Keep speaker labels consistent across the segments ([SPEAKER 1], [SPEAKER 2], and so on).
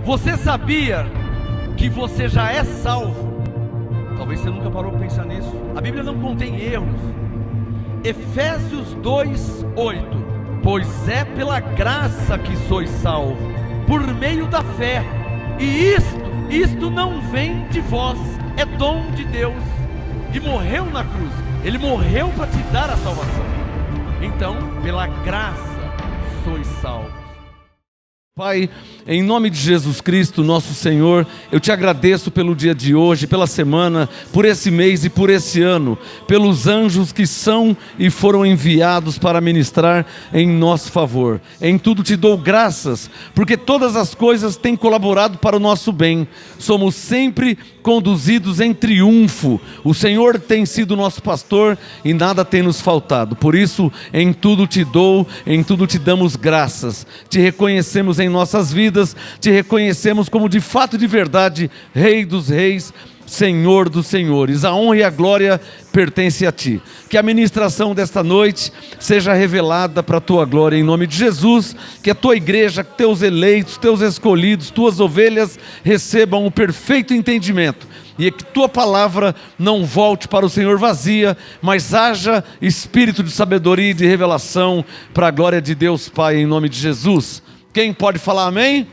[SPEAKER 1] Você sabia que você já é salvo? Talvez você nunca parou para pensar nisso. A Bíblia não contém erros. Efésios 2:8. Pois é pela graça que sois salvos, por meio da fé. E isto não vem de vós, é dom de Deus. E morreu na cruz. Ele morreu para te dar a salvação. Então, pela graça sois salvos. Pai, em nome de Jesus Cristo, nosso Senhor, eu te agradeço pelo dia de hoje, pela semana, por esse mês e por esse ano, pelos anjos que são e foram enviados para ministrar em nosso favor. Em tudo te dou graças, porque todas as coisas têm colaborado para o nosso bem. Somos sempre conduzidos em triunfo. O Senhor tem sido nosso pastor e nada tem nos faltado. Por isso, em tudo te dou, em tudo te damos graças. Te reconhecemos em nossas vidas, te reconhecemos como de fato e de verdade, Rei dos Reis, Senhor dos Senhores. A honra e a glória pertence a ti. Que a ministração desta noite seja revelada para a tua glória em nome de Jesus. Que a tua igreja, teus eleitos, teus escolhidos, tuas ovelhas recebam o perfeito entendimento. E que tua palavra não volte para o Senhor vazia, mas haja espírito de sabedoria e de revelação para a glória de Deus Pai em nome de Jesus. Quem pode falar amém?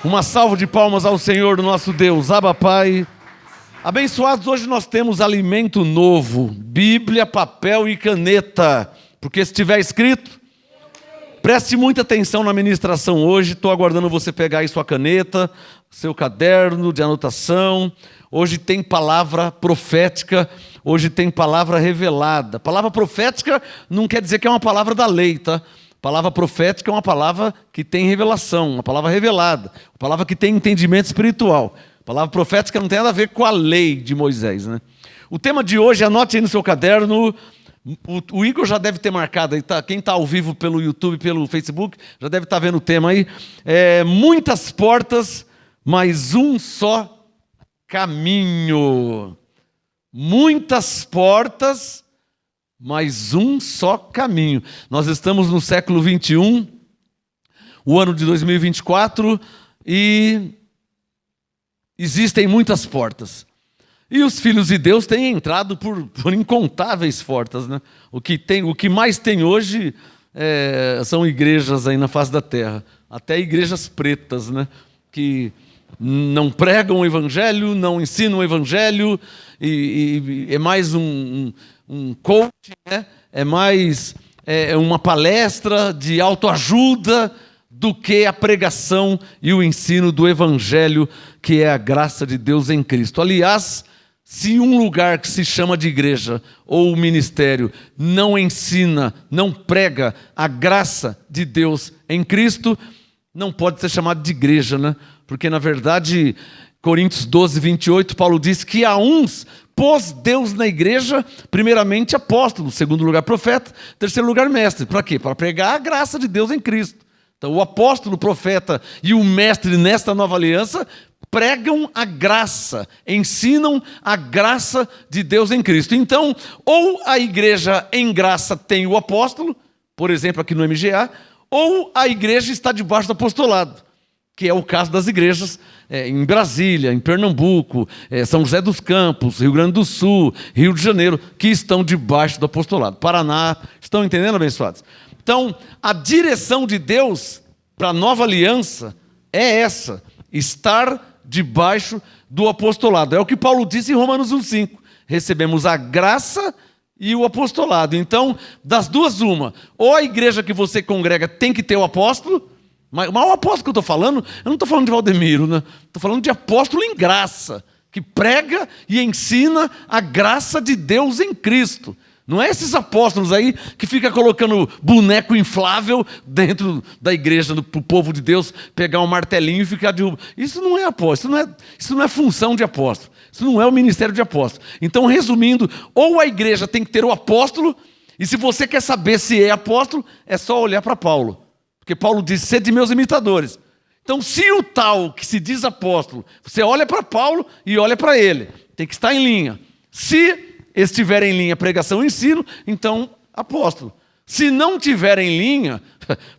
[SPEAKER 1] Uma salva de palmas ao Senhor nosso Deus. Abba Pai. Abençoados, hoje nós temos alimento novo, Bíblia, papel e caneta, porque se estiver escrito, preste muita atenção na ministração hoje. Estou aguardando você pegar aí sua caneta, seu caderno de anotação. Hoje tem palavra profética, hoje tem palavra revelada. Palavra profética não quer dizer que é uma palavra da lei, tá? Palavra profética é uma palavra que tem revelação, uma palavra revelada, uma palavra que tem entendimento espiritual. A palavra profética não tem nada a ver com a lei de Moisés, né? O tema de hoje, anote aí no seu caderno, o Igor já deve ter marcado aí, tá? Quem está ao vivo pelo YouTube, pelo Facebook, já deve estar vendo o tema aí. Muitas portas, mas um só caminho. Muitas portas, mas um só caminho. Nós estamos no século 21, o ano de 2024, e existem muitas portas. E os filhos de Deus têm entrado por incontáveis portas, né? O que mais tem hoje são igrejas aí na face da terra. Até igrejas pretas, né? Que não pregam o evangelho, não ensinam o evangelho, e é mais um coach, né? É mais uma palestra de autoajuda do que a pregação e o ensino do evangelho, que é a graça de Deus em Cristo. Aliás, se um lugar que se chama de igreja ou ministério não ensina, não prega a graça de Deus em Cristo, não pode ser chamado de igreja, né? Porque na verdade, Coríntios 12:28, Paulo diz que a uns pôs Deus na igreja, primeiramente apóstolo, segundo lugar profeta, terceiro lugar mestre. Para quê? Para pregar a graça de Deus em Cristo. Então o apóstolo, o profeta e o mestre nesta nova aliança pregam a graça, ensinam a graça de Deus em Cristo. Então, ou a igreja em graça tem o apóstolo, por exemplo aqui no MGA, ou a igreja está debaixo do apostolado, que é o caso das igrejas em Brasília, em Pernambuco, São José dos Campos, Rio Grande do Sul, Rio de Janeiro, que estão debaixo do apostolado. Paraná, estão entendendo, abençoados? Então, a direção de Deus para a nova aliança é essa, estar debaixo do apostolado. É o que Paulo disse em Romanos 1:5. Recebemos a graça e o apostolado. Então, das duas uma, ou a igreja que você congrega tem que ter o apóstolo, mas o apóstolo que eu estou falando, eu não estou falando de Valdemiro, né? Estou falando de apóstolo em graça, que prega e ensina a graça de Deus em Cristo. Não é esses apóstolos aí que ficam colocando boneco inflável dentro da igreja para o povo de Deus pegar um martelinho e ficar derrubando. Isso não é apóstolo, isso não é função de apóstolo, isso não é o ministério de apóstolo. Então, resumindo, ou a igreja tem que ter o apóstolo, e se você quer saber se é apóstolo, é só olhar para Paulo. Porque Paulo diz, sede meus imitadores. Então, se o tal que se diz apóstolo, você olha para Paulo e olha para ele, tem que estar em linha. Se estiver em linha pregação e ensino, então apóstolo. Se não tiver em linha,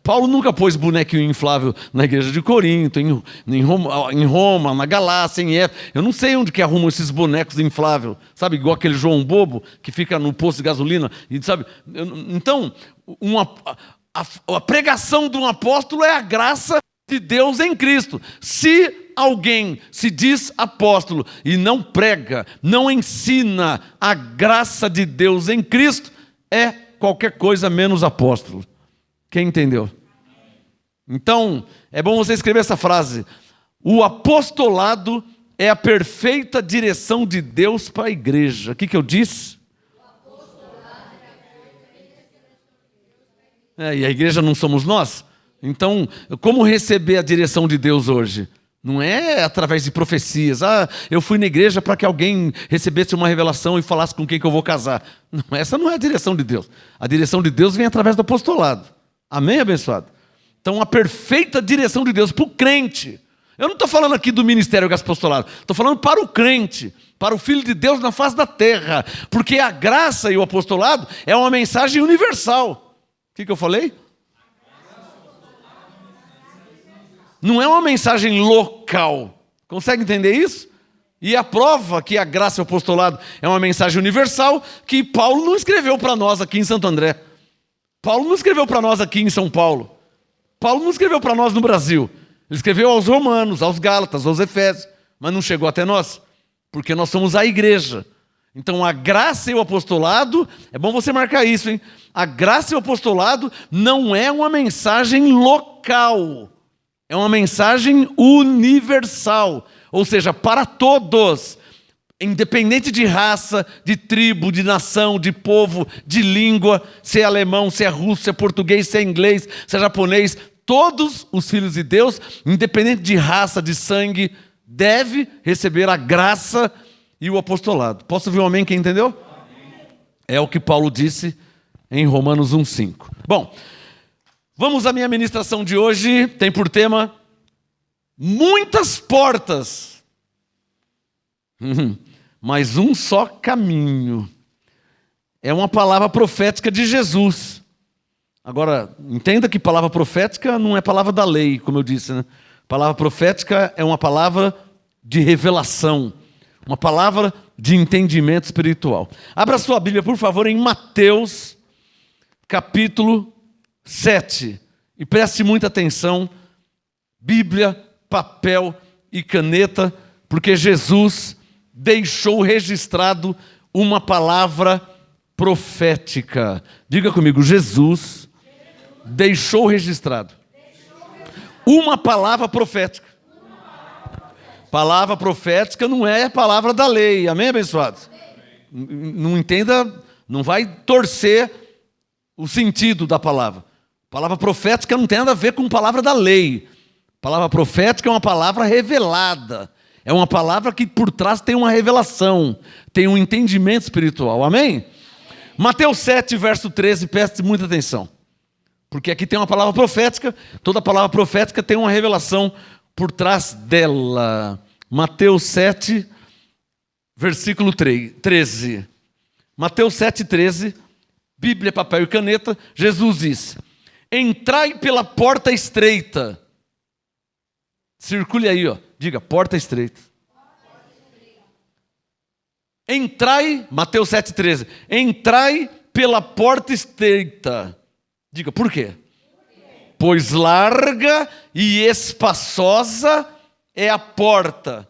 [SPEAKER 1] Paulo nunca pôs bonequinho inflável na igreja de Corinto, em Roma, na Galácia, em Éfeso. Eu não sei onde que arrumam esses bonecos infláveis, sabe? Igual aquele João Bobo que fica no posto de gasolina. E, sabe? Então, a pregação de um apóstolo é a graça de Deus em Cristo. Se alguém se diz apóstolo e não prega, não ensina a graça de Deus em Cristo, é qualquer coisa menos apóstolo. Quem entendeu? Então, é bom você escrever essa frase. O apostolado é a perfeita direção de Deus para a igreja. O que eu disse? E a igreja não somos nós? Então, como receber a direção de Deus hoje? Não é através de profecias. Eu fui na igreja para que alguém recebesse uma revelação e falasse com quem que eu vou casar. Não, essa não é a direção de Deus. A direção de Deus vem através do apostolado. Amém, abençoado? Então, a perfeita direção de Deus para o crente. Eu não estou falando aqui do ministério do apostolado. Estou falando para o crente, para o Filho de Deus na face da terra. Porque a graça e o apostolado é uma mensagem universal. O que eu falei? Não é uma mensagem local. Consegue entender isso? E a prova que a graça e o apostolado é uma mensagem universal que Paulo não escreveu para nós aqui em Santo André. Paulo não escreveu para nós aqui em São Paulo. Paulo não escreveu para nós no Brasil. Ele escreveu aos romanos, aos gálatas, aos efésios. Mas não chegou até nós. Porque nós somos a igreja. Então a graça e o apostolado, é bom você marcar isso, hein? A graça e o apostolado não é uma mensagem local. É uma mensagem universal, ou seja, para todos, independente de raça, de tribo, de nação, de povo, de língua, se é alemão, se é russo, se é português, se é inglês, se é japonês, todos os filhos de Deus, independente de raça, de sangue, deve receber a graça e o apostolado. Posso ouvir um amém? Quem entendeu? Amém. É o que Paulo disse em Romanos 1,5. Bom, vamos à minha ministração de hoje, tem por tema muitas portas, mas um só caminho. É uma palavra profética de Jesus. Agora, entenda que palavra profética não é palavra da lei, como eu disse, né? Palavra profética é uma palavra de revelação, uma palavra de entendimento espiritual. Abra sua Bíblia, por favor, em Mateus, capítulo 7. E preste muita atenção, Bíblia, papel e caneta, porque Jesus deixou registrado uma palavra profética. Diga comigo, Jesus deixou registrado uma palavra profética. Palavra profética não é a palavra da lei, amém, abençoados? Não entenda, não vai torcer o sentido da palavra. Palavra profética não tem nada a ver com palavra da lei. Palavra profética é uma palavra revelada. É uma palavra que por trás tem uma revelação, tem um entendimento espiritual. Amém? Mateus 7, verso 13, preste muita atenção. Porque aqui tem uma palavra profética, toda palavra profética tem uma revelação por trás dela. Mateus 7, versículo 13. Mateus 7, 13, Bíblia, papel e caneta, Jesus disse: entrai pela porta estreita. Circule aí, ó. Diga, porta estreita. Entrai, Mateus 7,13. Entrai pela porta estreita. Diga, por quê? Pois larga e espaçosa é a porta.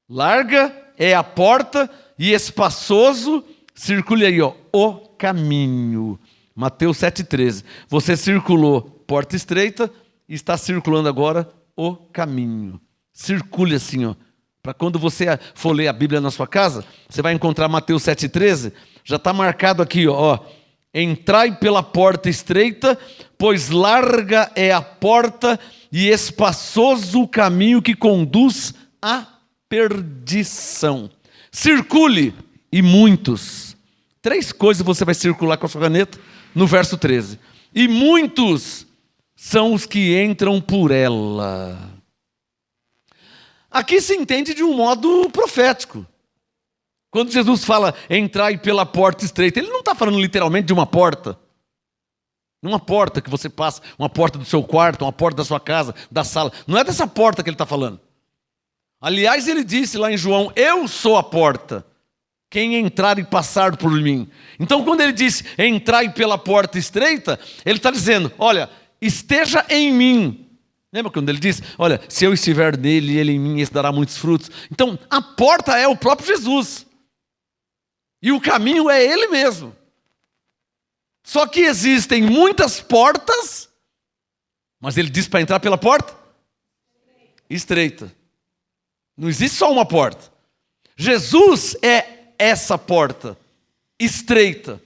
[SPEAKER 1] Larga é a porta e espaçoso, circule aí, ó, o caminho. Mateus 7,13. Você circulou porta estreita e está circulando agora o caminho. Circule assim, ó. Para quando você for ler a Bíblia na sua casa, você vai encontrar Mateus 7,13. Já está marcado aqui, ó. Entrai pela porta estreita, pois larga é a porta e espaçoso o caminho que conduz à perdição. Circule, e muitos. 3 coisas você vai circular com a sua caneta no verso 13. E muitos são os que entram por ela. Aqui se entende de um modo profético. Quando Jesus fala entrai pela porta estreita, ele não está falando literalmente de uma porta. Uma porta que você passa, uma porta do seu quarto, uma porta da sua casa, da sala. Não é dessa porta que ele está falando. Aliás, ele disse lá em João, eu sou a porta. Quem entrar e passar por mim. Então, quando ele disse, entrai pela porta estreita, ele está dizendo, olha, esteja em mim. Lembra quando ele disse, olha, se eu estiver nele e ele em mim, esse dará muitos frutos. Então, a porta é o próprio Jesus. E o caminho é ele mesmo. Só que existem muitas portas, mas ele diz para entrar pela porta estreita. Não existe só uma porta. Jesus é essa porta estreita.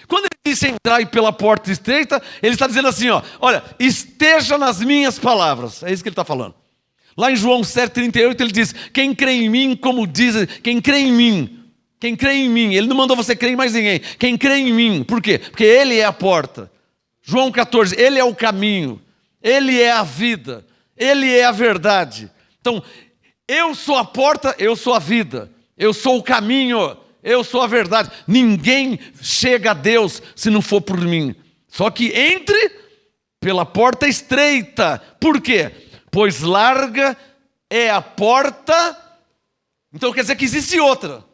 [SPEAKER 1] Quando ele disse entrar pela porta estreita, ele está dizendo assim, ó, olha, esteja nas minhas palavras. É isso que ele está falando. Lá em João 7,38 ele diz, quem crê em mim, como diz, quem crê em mim, ele não mandou você crer em mais ninguém, quem crê em mim, por quê? Porque ele é a porta. João 14, ele é o caminho, ele é a vida, ele é a verdade. Então, eu sou a porta, eu sou a vida, eu sou o caminho, eu sou a verdade. Ninguém chega a Deus se não for por mim. Só que entre pela porta estreita. Por quê? Pois larga é a porta. Então quer dizer que existe outra.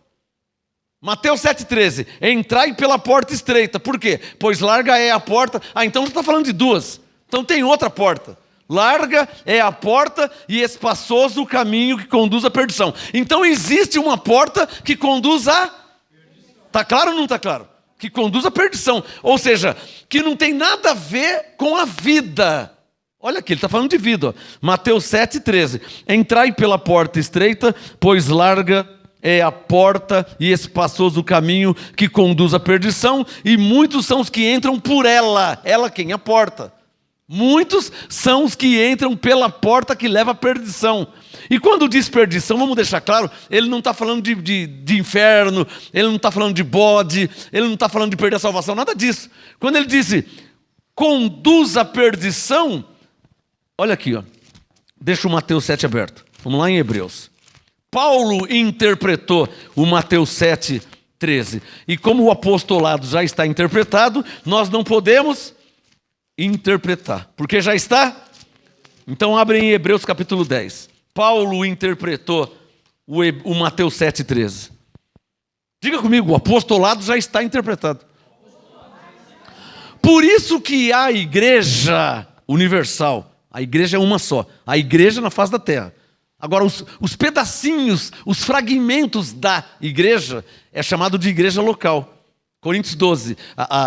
[SPEAKER 1] Mateus 7,13. Entrai pela porta estreita. Por quê? Pois larga é a porta. Então você está falando de duas. Então tem outra porta. Larga é a porta e espaçoso o caminho que conduz à perdição. Então existe uma porta que conduz a... Está claro ou não está claro? Que conduz à perdição. Ou seja, que não tem nada a ver com a vida. Olha aqui, ele está falando de vida. Ó. Mateus 7,13. Entrai pela porta estreita, pois larga é a porta e espaçoso o caminho que conduz à perdição, e muitos são os que entram por ela. Ela quem? A porta. Muitos são os que entram pela porta que leva à perdição. E quando diz perdição, vamos deixar claro, ele não está falando de inferno, ele não está falando de bode, ele não está falando de perder a salvação, nada disso. Quando ele disse, conduz à perdição, olha aqui, ó, deixa o Mateus 7 aberto, vamos lá em Hebreus. Paulo interpretou o Mateus 7,13. E como o apostolado já está interpretado, nós não podemos interpretar, porque já está. Então abrem em Hebreus capítulo 10. Paulo interpretou o Mateus 7,13. Diga comigo, o apostolado já está interpretado. Por isso que a igreja universal, a igreja é uma só, a igreja na face da terra. Agora, os pedacinhos, os fragmentos da igreja é chamado de igreja local. Coríntios 12,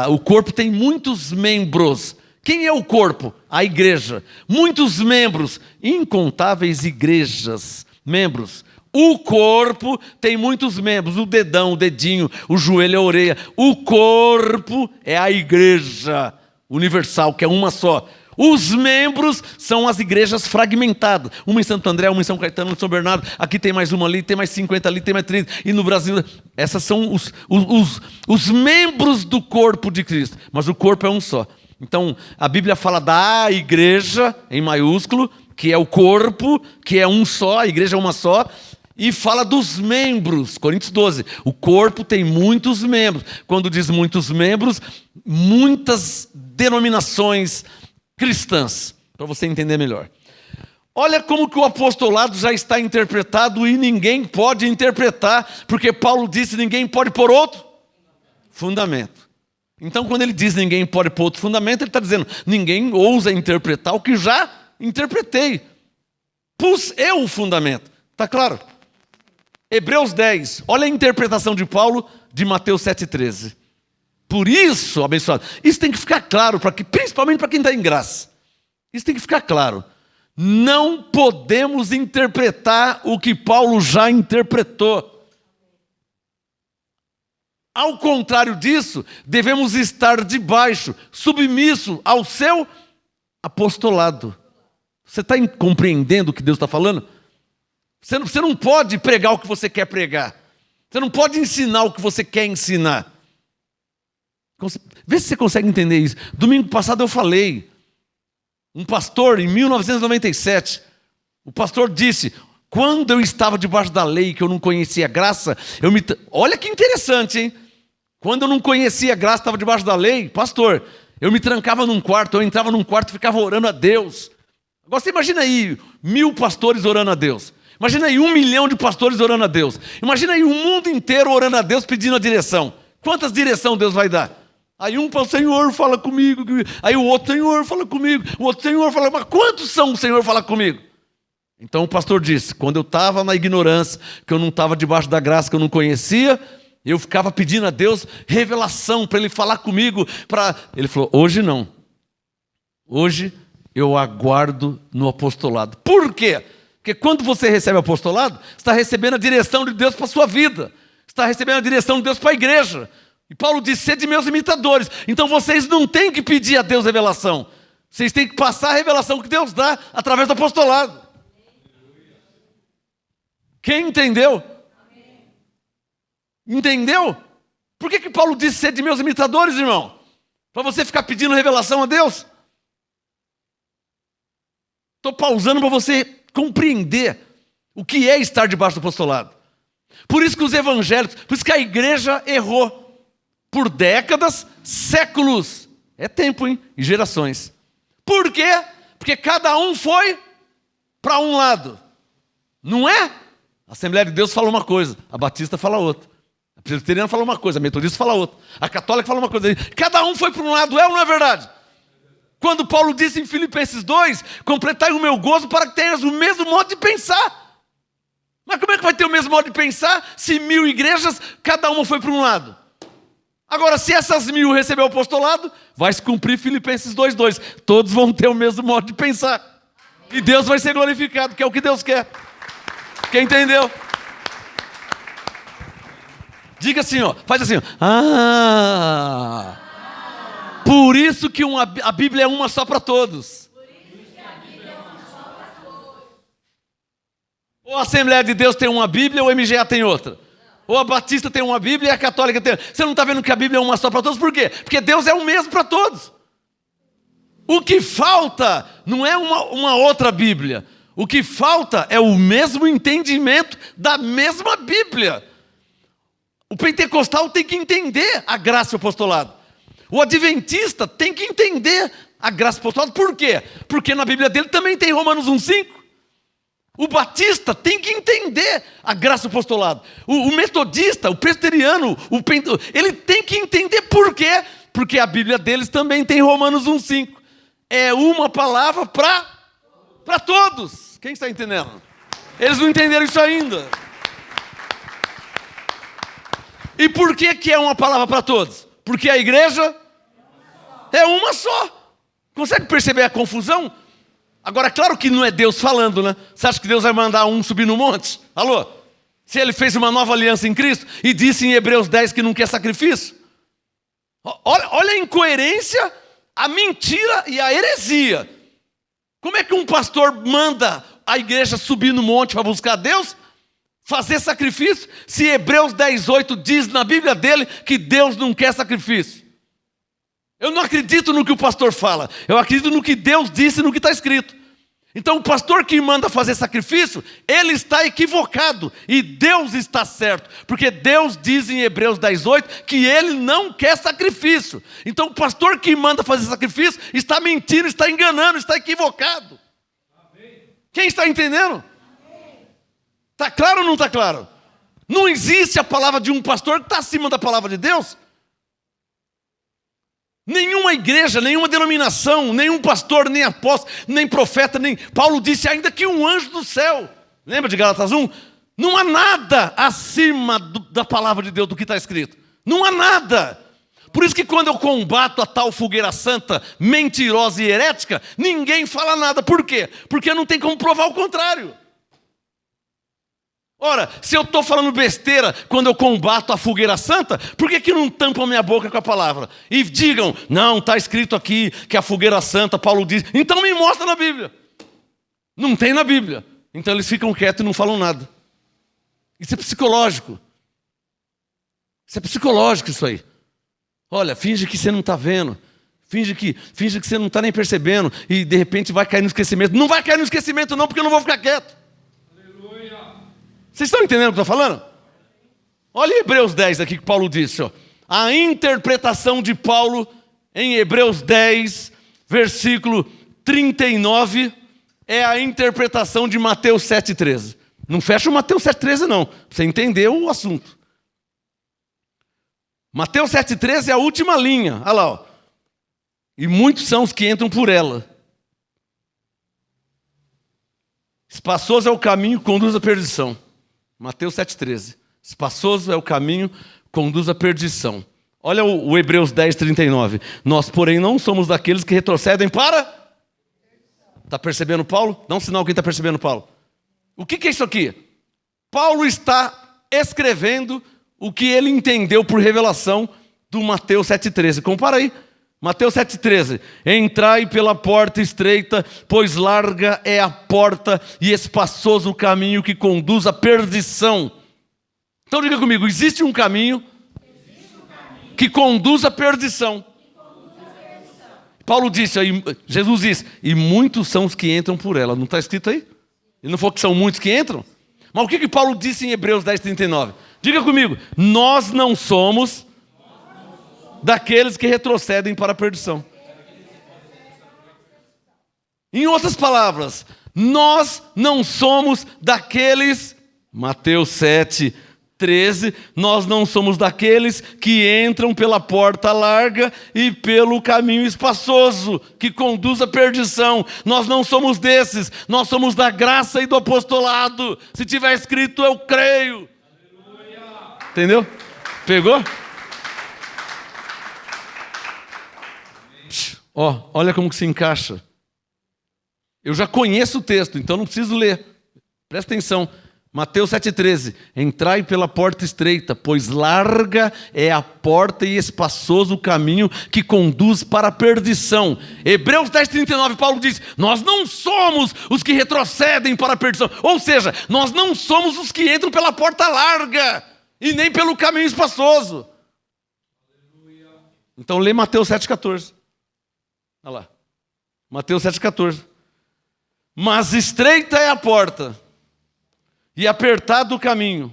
[SPEAKER 1] o corpo tem muitos membros. Quem é o corpo? A igreja. Muitos membros, incontáveis igrejas, membros. O corpo tem muitos membros, o dedão, o dedinho, o joelho, a orelha. O corpo é a igreja universal, que é uma só. Os membros são as igrejas fragmentadas. Uma em Santo André, uma em São Caetano, uma em São Bernardo. Aqui tem mais uma ali, tem mais 50 ali, tem mais 30. E no Brasil, essas são os membros do corpo de Cristo. Mas o corpo é um só. Então, a Bíblia fala da igreja, em maiúsculo, que é o corpo, que é um só, a igreja é uma só. E fala dos membros, Coríntios 12. O corpo tem muitos membros. Quando diz muitos membros, muitas denominações cristãs, para você entender melhor. Olha como que o apostolado já está interpretado e ninguém pode interpretar, porque Paulo disse ninguém pode pôr outro fundamento. Então quando ele diz ninguém pode pôr outro fundamento, ele está dizendo ninguém ousa interpretar o que já interpretei. Pus eu o fundamento. Está claro? Hebreus 10, olha a interpretação de Paulo de Mateus 7,13. Por isso, abençoado, isso tem que ficar claro, principalmente para quem está em graça. Isso tem que ficar claro. Não podemos interpretar o que Paulo já interpretou. Ao contrário disso, devemos estar debaixo, submisso ao seu apostolado. Você está compreendendo o que Deus está falando? Você não pode pregar o que você quer pregar. Você não pode ensinar o que você quer ensinar. Vê se você consegue entender isso. Domingo passado eu falei. Um pastor, em 1997, o pastor disse, quando eu estava debaixo da lei, que eu não conhecia a graça, olha que interessante, hein? Quando eu não conhecia a graça, estava debaixo da lei, pastor, Eu me trancava num quarto, eu entrava num quarto e ficava orando a Deus. Agora você imagina aí 1000 pastores orando a Deus. Imagina aí 1 milhão de pastores orando a Deus. Imagina aí o mundo inteiro orando a Deus pedindo a direção. Quantas direções Deus vai dar? Aí um fala, Senhor, fala comigo. Aí o outro, Senhor, fala comigo. O outro, Senhor, fala, mas quantos são o Senhor fala comigo? Então o pastor disse, quando eu estava na ignorância, que eu não estava debaixo da graça, que eu não conhecia, eu ficava pedindo a Deus revelação para Ele falar comigo. Ele falou, hoje não. Hoje eu aguardo no apostolado. Por quê? Porque quando você recebe o apostolado, você está recebendo a direção de Deus para a sua vida. Você está recebendo a direção de Deus para a igreja. E Paulo disse, sede meus imitadores. Então vocês não têm que pedir a Deus revelação. Vocês têm que passar a revelação que Deus dá através do apostolado. Quem entendeu? Entendeu? Por que Paulo disse sede meus imitadores, irmão? Para você ficar pedindo revelação a Deus? Estou pausando para você compreender o que é estar debaixo do apostolado. Por isso que os evangélicos, por isso que a igreja errou. Por décadas, séculos. É tempo, hein? E gerações. Por quê? Porque cada um foi para um lado. Não é? A Assembleia de Deus fala uma coisa, a Batista fala outra. A Presbiteriana fala uma coisa, a Metodista fala outra. A Católica fala uma coisa. Cada um foi para um lado, é ou não é verdade? Quando Paulo disse em Filipenses 2, completai o meu gozo para que tenhas o mesmo modo de pensar. Mas como é que vai ter o mesmo modo de pensar se 1000 igrejas, cada uma foi para um lado? Agora, se essas 1000 receber o apostolado, vai se cumprir Filipenses 2:2. Todos vão ter o mesmo modo de pensar. E Deus vai ser glorificado, que é o que Deus quer. Quem entendeu? Diga assim, ó, faz assim, ó. Por isso que a Bíblia é uma só para todos. Ou a Assembleia de Deus tem uma Bíblia, ou a MGA tem outra. Ou a Batista tem uma Bíblia e a Católica tem outra. Você não está vendo que a Bíblia é uma só para todos? Por quê? Porque Deus é o mesmo para todos. O que falta não é uma outra Bíblia. O que falta é o mesmo entendimento da mesma Bíblia. O pentecostal tem que entender a graça e o apostolado. O adventista tem que entender a graça e o apostolado. Por quê? Porque na Bíblia dele também tem Romanos 1:5. O batista tem que entender a graça e o apostolado. O metodista, o presbiteriano, ele tem que entender por quê. Porque a Bíblia deles também tem Romanos 1:5. É uma palavra para todos. Quem está entendendo? Eles não entenderam isso ainda. E por que é uma palavra para todos? Porque a igreja é uma só. Consegue perceber a confusão? Agora, claro que não é Deus falando, né? Você acha que Deus vai mandar um subir no monte? Alô? Se ele fez uma nova aliança em Cristo e disse em Hebreus 10 que não quer sacrifício? Olha a incoerência, a mentira e a heresia. Como é que um pastor manda a igreja subir no monte para buscar Deus? Fazer sacrifício? Se Hebreus 10:8 diz na Bíblia dele que Deus não quer sacrifício. Eu não acredito no que o pastor fala. Eu acredito no que Deus disse, no que está escrito. Então o pastor que manda fazer sacrifício, ele está equivocado. E Deus está certo. Porque Deus diz em Hebreus 10:8 que ele não quer sacrifício. Então o pastor que manda fazer sacrifício está mentindo, está enganando, está equivocado. Amém. Quem está entendendo? Está claro ou não está claro? Não existe a palavra de um pastor que está acima da palavra de Deus. Nenhuma igreja, nenhuma denominação, nenhum pastor, nem apóstolo, nem profeta, nem... Paulo disse ainda que um anjo do céu. Lembra de Gálatas 1? Não há nada acima da palavra de Deus, do que está escrito. Não há nada. Por isso que quando eu combato a tal fogueira santa, mentirosa e herética, ninguém fala nada. Por quê? Porque não tem como provar o contrário. Ora, se eu estou falando besteira quando eu combato a fogueira santa, por que não tampam minha boca com a palavra? E digam, não, está escrito aqui que a fogueira santa, Paulo diz. Então me mostra na Bíblia. Não tem na Bíblia. Então eles ficam quietos e não falam nada. Isso é psicológico. Isso é psicológico isso aí. Olha, finge que você não está vendo. Finge que você não está nem percebendo. E de repente vai cair no esquecimento. Não vai cair no esquecimento não, porque eu não vou ficar quieto. Vocês estão entendendo o que eu estou falando? Olha Hebreus 10 aqui que Paulo disse. Ó. A interpretação de Paulo em Hebreus 10, versículo 39, é a interpretação de Mateus 7,13. Não fecha o Mateus 7,13 não, para você entender o assunto. Mateus 7,13 é a última linha, olha lá, ó. E muitos são os que entram por ela. Espaçoso é o caminho que conduz à perdição. Mateus 7,13. Espaçoso é o caminho que conduz à perdição. Olha o Hebreus 10, 39. Nós, porém, não somos daqueles que retrocedem para... Está percebendo Paulo? Dá um sinal quem está percebendo Paulo. O que é isso aqui? Paulo está escrevendo o que ele entendeu por revelação do Mateus 7,13. Compara aí. Mateus 7,13. Entrai pela porta estreita, pois larga é a porta e espaçoso o caminho que conduz à perdição. Então diga comigo, existe um caminho que conduz à perdição. Paulo disse, Jesus disse, e muitos são os que entram por ela. Não está escrito aí? Ele não falou que são muitos que entram? Mas o que Paulo disse em Hebreus 10, 39? Diga comigo, nós não somos daqueles que retrocedem para a perdição. Em outras palavras, nós não somos daqueles, Mateus 7, 13, nós não somos daqueles que entram pela porta larga e pelo caminho espaçoso que conduz à perdição. Nós não somos desses, nós somos da graça e do apostolado. Se tiver escrito, eu creio. Entendeu? Pegou? Ó, olha como que se encaixa. Eu já conheço o texto, então não preciso ler. Presta atenção. Mateus 7,13. Entrai pela porta estreita, pois larga é a porta e espaçoso o caminho que conduz para a perdição. Hebreus 10,39, Paulo diz, nós não somos os que retrocedem para a perdição. Ou seja, nós não somos os que entram pela porta larga e nem pelo caminho espaçoso. Então lê Mateus 7,14. Olha lá. Mateus 7,14. Mas estreita é a porta e apertado o caminho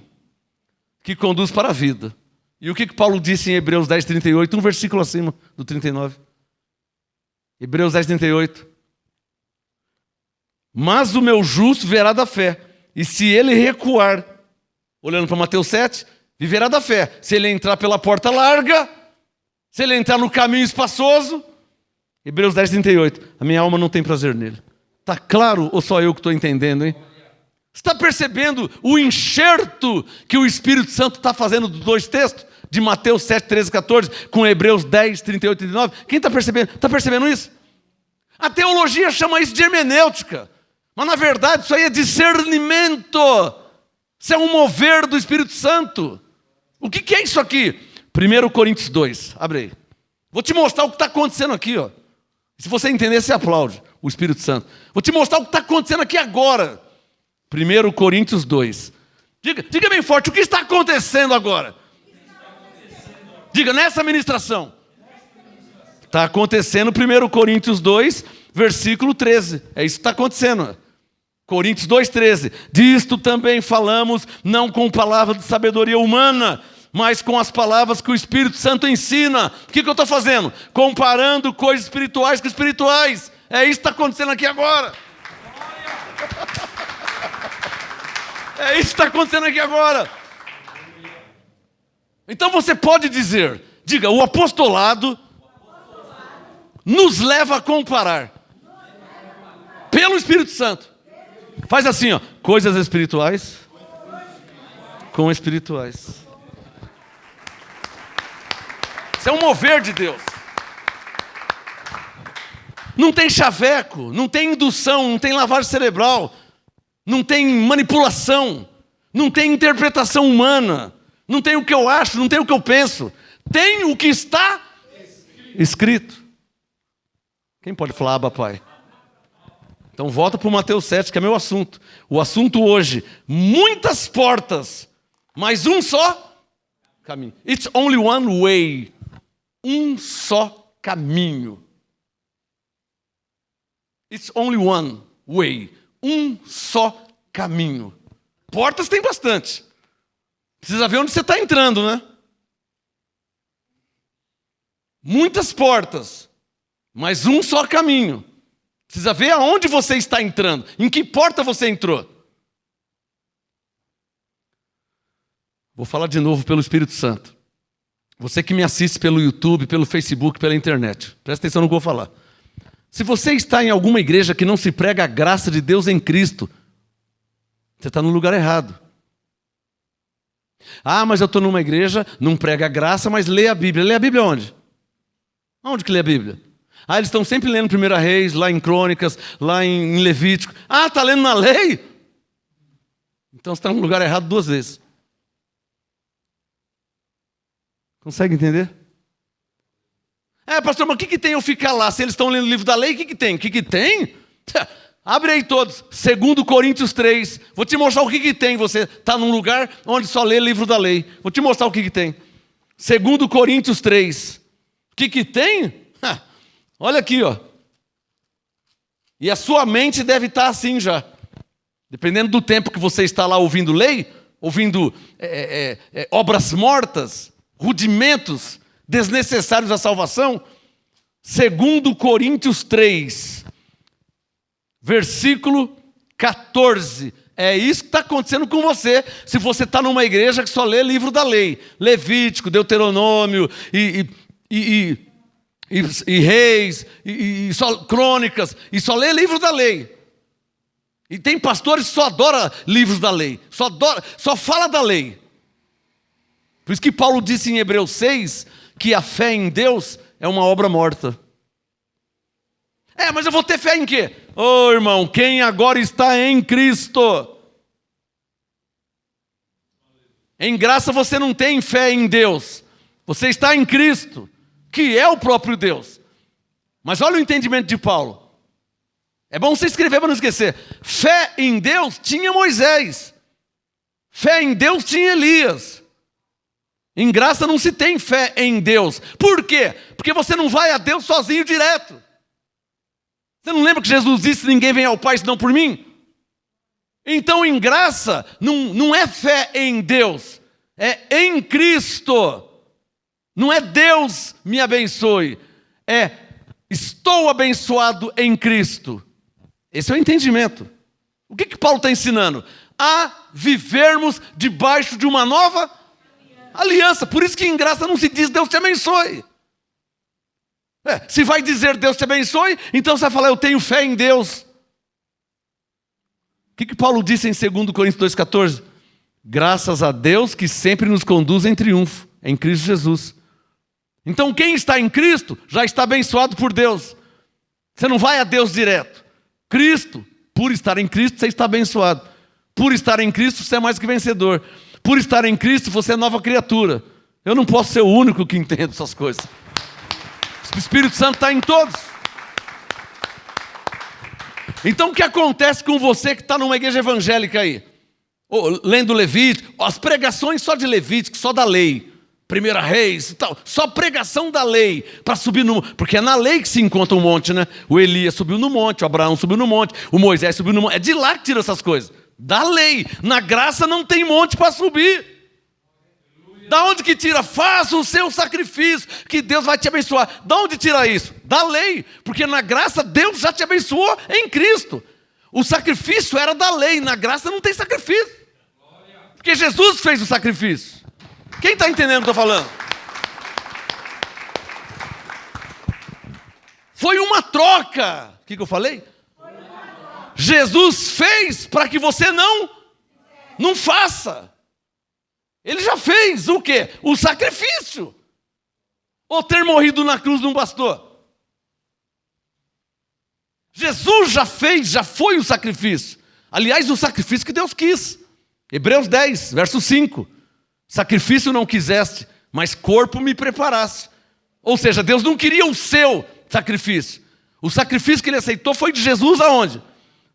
[SPEAKER 1] que conduz para a vida. E o que Paulo disse em Hebreus 10, 38? Um versículo acima do 39. Hebreus 10, 38. Mas o meu justo verá da fé. E se ele recuar, olhando para Mateus 7, viverá da fé. Se ele entrar pela porta larga, se ele entrar no caminho espaçoso, Hebreus 10, 38. A minha alma não tem prazer nele. Está claro ou só eu que estou entendendo, hein? Você está percebendo o enxerto que o Espírito Santo está fazendo dos dois textos? De Mateus 7, 13, 14, com Hebreus 10, 38 e 39. Quem está percebendo? Está percebendo isso? A teologia chama isso de hermenêutica. Mas na verdade isso aí é discernimento. Isso é um mover do Espírito Santo. O que é isso aqui? 1 Coríntios 2, abre aí. Vou te mostrar o que está acontecendo aqui, ó. Se você entender, você aplaude o Espírito Santo. Vou te mostrar o que está acontecendo aqui agora. 1 Coríntios 2. Diga bem forte, o que está acontecendo agora? Diga, nessa ministração. Está acontecendo 1 Coríntios 2, versículo 13. É isso que está acontecendo. Coríntios 2, 13. Disto também falamos, não com palavra de sabedoria humana, mas com as palavras que o Espírito Santo ensina. O que eu estou fazendo? Comparando coisas espirituais com espirituais. É isso que está acontecendo aqui agora. É isso que está acontecendo aqui agora. Então você pode dizer, diga, o apostolado nos leva a comparar pelo Espírito Santo. Faz assim, ó, coisas espirituais com espirituais. Isso é um mover de Deus. Não tem chaveco, não tem indução, não tem lavagem cerebral, não tem manipulação, não tem interpretação humana, não tem o que eu acho, não tem o que eu penso. Tem o que está escrito. Quem pode falar, Abba Pai? Então volta para o Mateus 7, que é meu assunto. O assunto hoje, muitas portas, mas um só caminho. It's only one way. Um só caminho. It's only one way. Um só caminho. Portas tem bastante. Precisa ver onde você está entrando, né? Muitas portas, mas um só caminho. Precisa ver aonde você está entrando, em que porta você entrou. Vou falar de novo pelo Espírito Santo. Você que me assiste pelo YouTube, pelo Facebook, pela internet, presta atenção no que eu vou falar. Se você está em alguma igreja que não se prega a graça de Deus em Cristo, você está no lugar errado. Ah, mas eu estou numa igreja, não prega a graça, mas lê a Bíblia. Lê a Bíblia onde? Onde que lê a Bíblia? Ah, eles estão sempre lendo 1 Reis, lá em Crônicas, lá em Levítico. Ah, está lendo na lei? Então você está no lugar errado 2 vezes. Consegue entender? Pastor, mas o que tem eu ficar lá? Se eles estão lendo o livro da lei, o que tem? O que tem? Abre aí todos. 2 Coríntios 3. Vou te mostrar o que tem. Você está num lugar onde só lê o livro da lei. Vou te mostrar o que tem. 2 Coríntios 3. O que tem? Olha aqui, ó. E a sua mente deve estar assim já. Dependendo do tempo que você está lá ouvindo lei, ouvindo obras mortas, rudimentos desnecessários à salvação. 2 Coríntios 3, versículo 14. É isso que está acontecendo com você, se você está numa igreja que só lê livro da lei. Levítico, Deuteronômio, e Reis, e só Crônicas, e só lê livro da lei. E tem pastores que só adoram livros da lei, só fala da lei. Por isso que Paulo disse em Hebreus 6 que a fé em Deus é uma obra morta. Mas eu vou ter fé em quê? Irmão, quem agora está em Cristo? Em graça você não tem fé em Deus. Você está em Cristo, que é o próprio Deus. Mas olha o entendimento de Paulo. É bom você escrever para não esquecer. Fé em Deus tinha Moisés. Fé em Deus tinha Elias. Em graça não se tem fé em Deus. Por quê? Porque você não vai a Deus sozinho direto. Você não lembra que Jesus disse: ninguém vem ao Pai senão por mim? Então em graça não é fé em Deus, é em Cristo. Não é Deus me abençoe, é estou abençoado em Cristo. Esse é o entendimento. O que Paulo está ensinando? A vivermos debaixo de uma nova aliança. Por isso que em graça não se diz Deus te abençoe. Se vai dizer Deus te abençoe, então você vai falar: eu tenho fé em Deus. O que Paulo disse em 2 Coríntios 2,14? Graças a Deus que sempre nos conduz em triunfo, em Cristo Jesus. Então quem está em Cristo já está abençoado por Deus. Você não vai a Deus direto. Cristo, por estar em Cristo, você está abençoado. Por estar em Cristo, você é mais que vencedor. Por estar em Cristo, você é nova criatura. Eu não posso ser o único que entende essas coisas. O Espírito Santo está em todos. Então o que acontece com você que está numa igreja evangélica aí? Lendo Levítico, as pregações só de Levítico, só da lei. 1 Reis e tal, só pregação da lei, para subir no... Porque é na lei que se encontra um monte, né? O Elias subiu no monte, o Abraão subiu no monte, o Moisés subiu no monte. É de lá que tira essas coisas. Da lei. Na graça não tem monte para subir. Da onde que tira? Faça o seu sacrifício, que Deus vai te abençoar. Da onde tira isso? Da lei. Porque na graça Deus já te abençoou em Cristo. O sacrifício era da lei, na graça não tem sacrifício. Porque Jesus fez o sacrifício. Quem está entendendo o que eu estou falando? Foi uma troca. O que eu falei? Jesus fez para que você não faça. Ele já fez o quê? O sacrifício. Ou ter morrido na cruz não bastou? Jesus já fez, já foi o sacrifício. Aliás, o sacrifício que Deus quis. Hebreus 10, verso 5. Sacrifício não quiseste, mas corpo me preparaste. Ou seja, Deus não queria o seu sacrifício. O sacrifício que ele aceitou foi de Jesus aonde?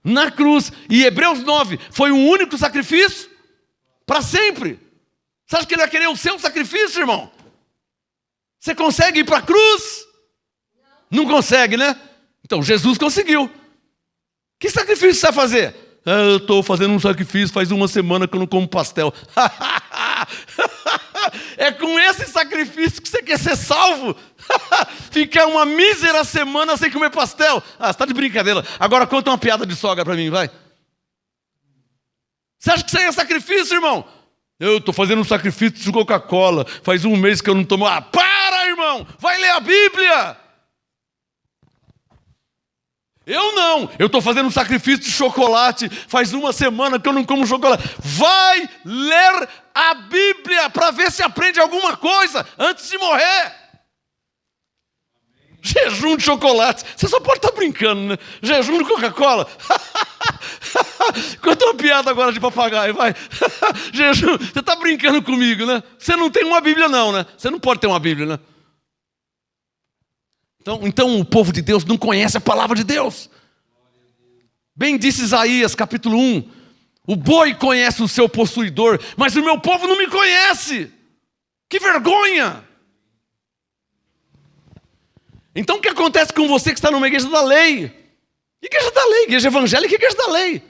[SPEAKER 1] Na cruz. E Hebreus 9 foi um único sacrifício para sempre. Você acha que ele vai querer o seu sacrifício, irmão? Você consegue ir para a cruz? Não consegue, né? Então Jesus conseguiu. Que sacrifício você vai fazer? Eu estou fazendo um sacrifício faz uma semana que eu não como pastel. É com esse sacrifício que você quer ser salvo? Ficar uma mísera semana sem comer pastel. Ah, você tá de brincadeira. Agora conta uma piada de sogra para mim, vai. Você acha que isso aí é sacrifício, irmão? Eu estou fazendo um sacrifício de Coca-Cola. Faz um mês que eu não tomo. Ah, para, irmão! Vai ler a Bíblia! Eu não. Eu estou fazendo um sacrifício de chocolate. Faz uma semana que eu não como chocolate. Vai ler a Bíblia para ver se aprende alguma coisa antes de morrer. Jejum de chocolate. Você só pode estar brincando, né? Jejum de Coca-Cola. Conta uma piada agora de papagaio, vai. Jejum. Você está brincando comigo, né? Você não tem uma Bíblia não, né? Você não pode ter uma Bíblia, né? Então o povo de Deus não conhece a palavra de Deus. Bem disse Isaías, capítulo 1. O boi conhece o seu possuidor, mas o meu povo não me conhece. Que vergonha! Então o que acontece com você que está numa igreja da lei? Igreja da lei, igreja evangélica, igreja da lei. O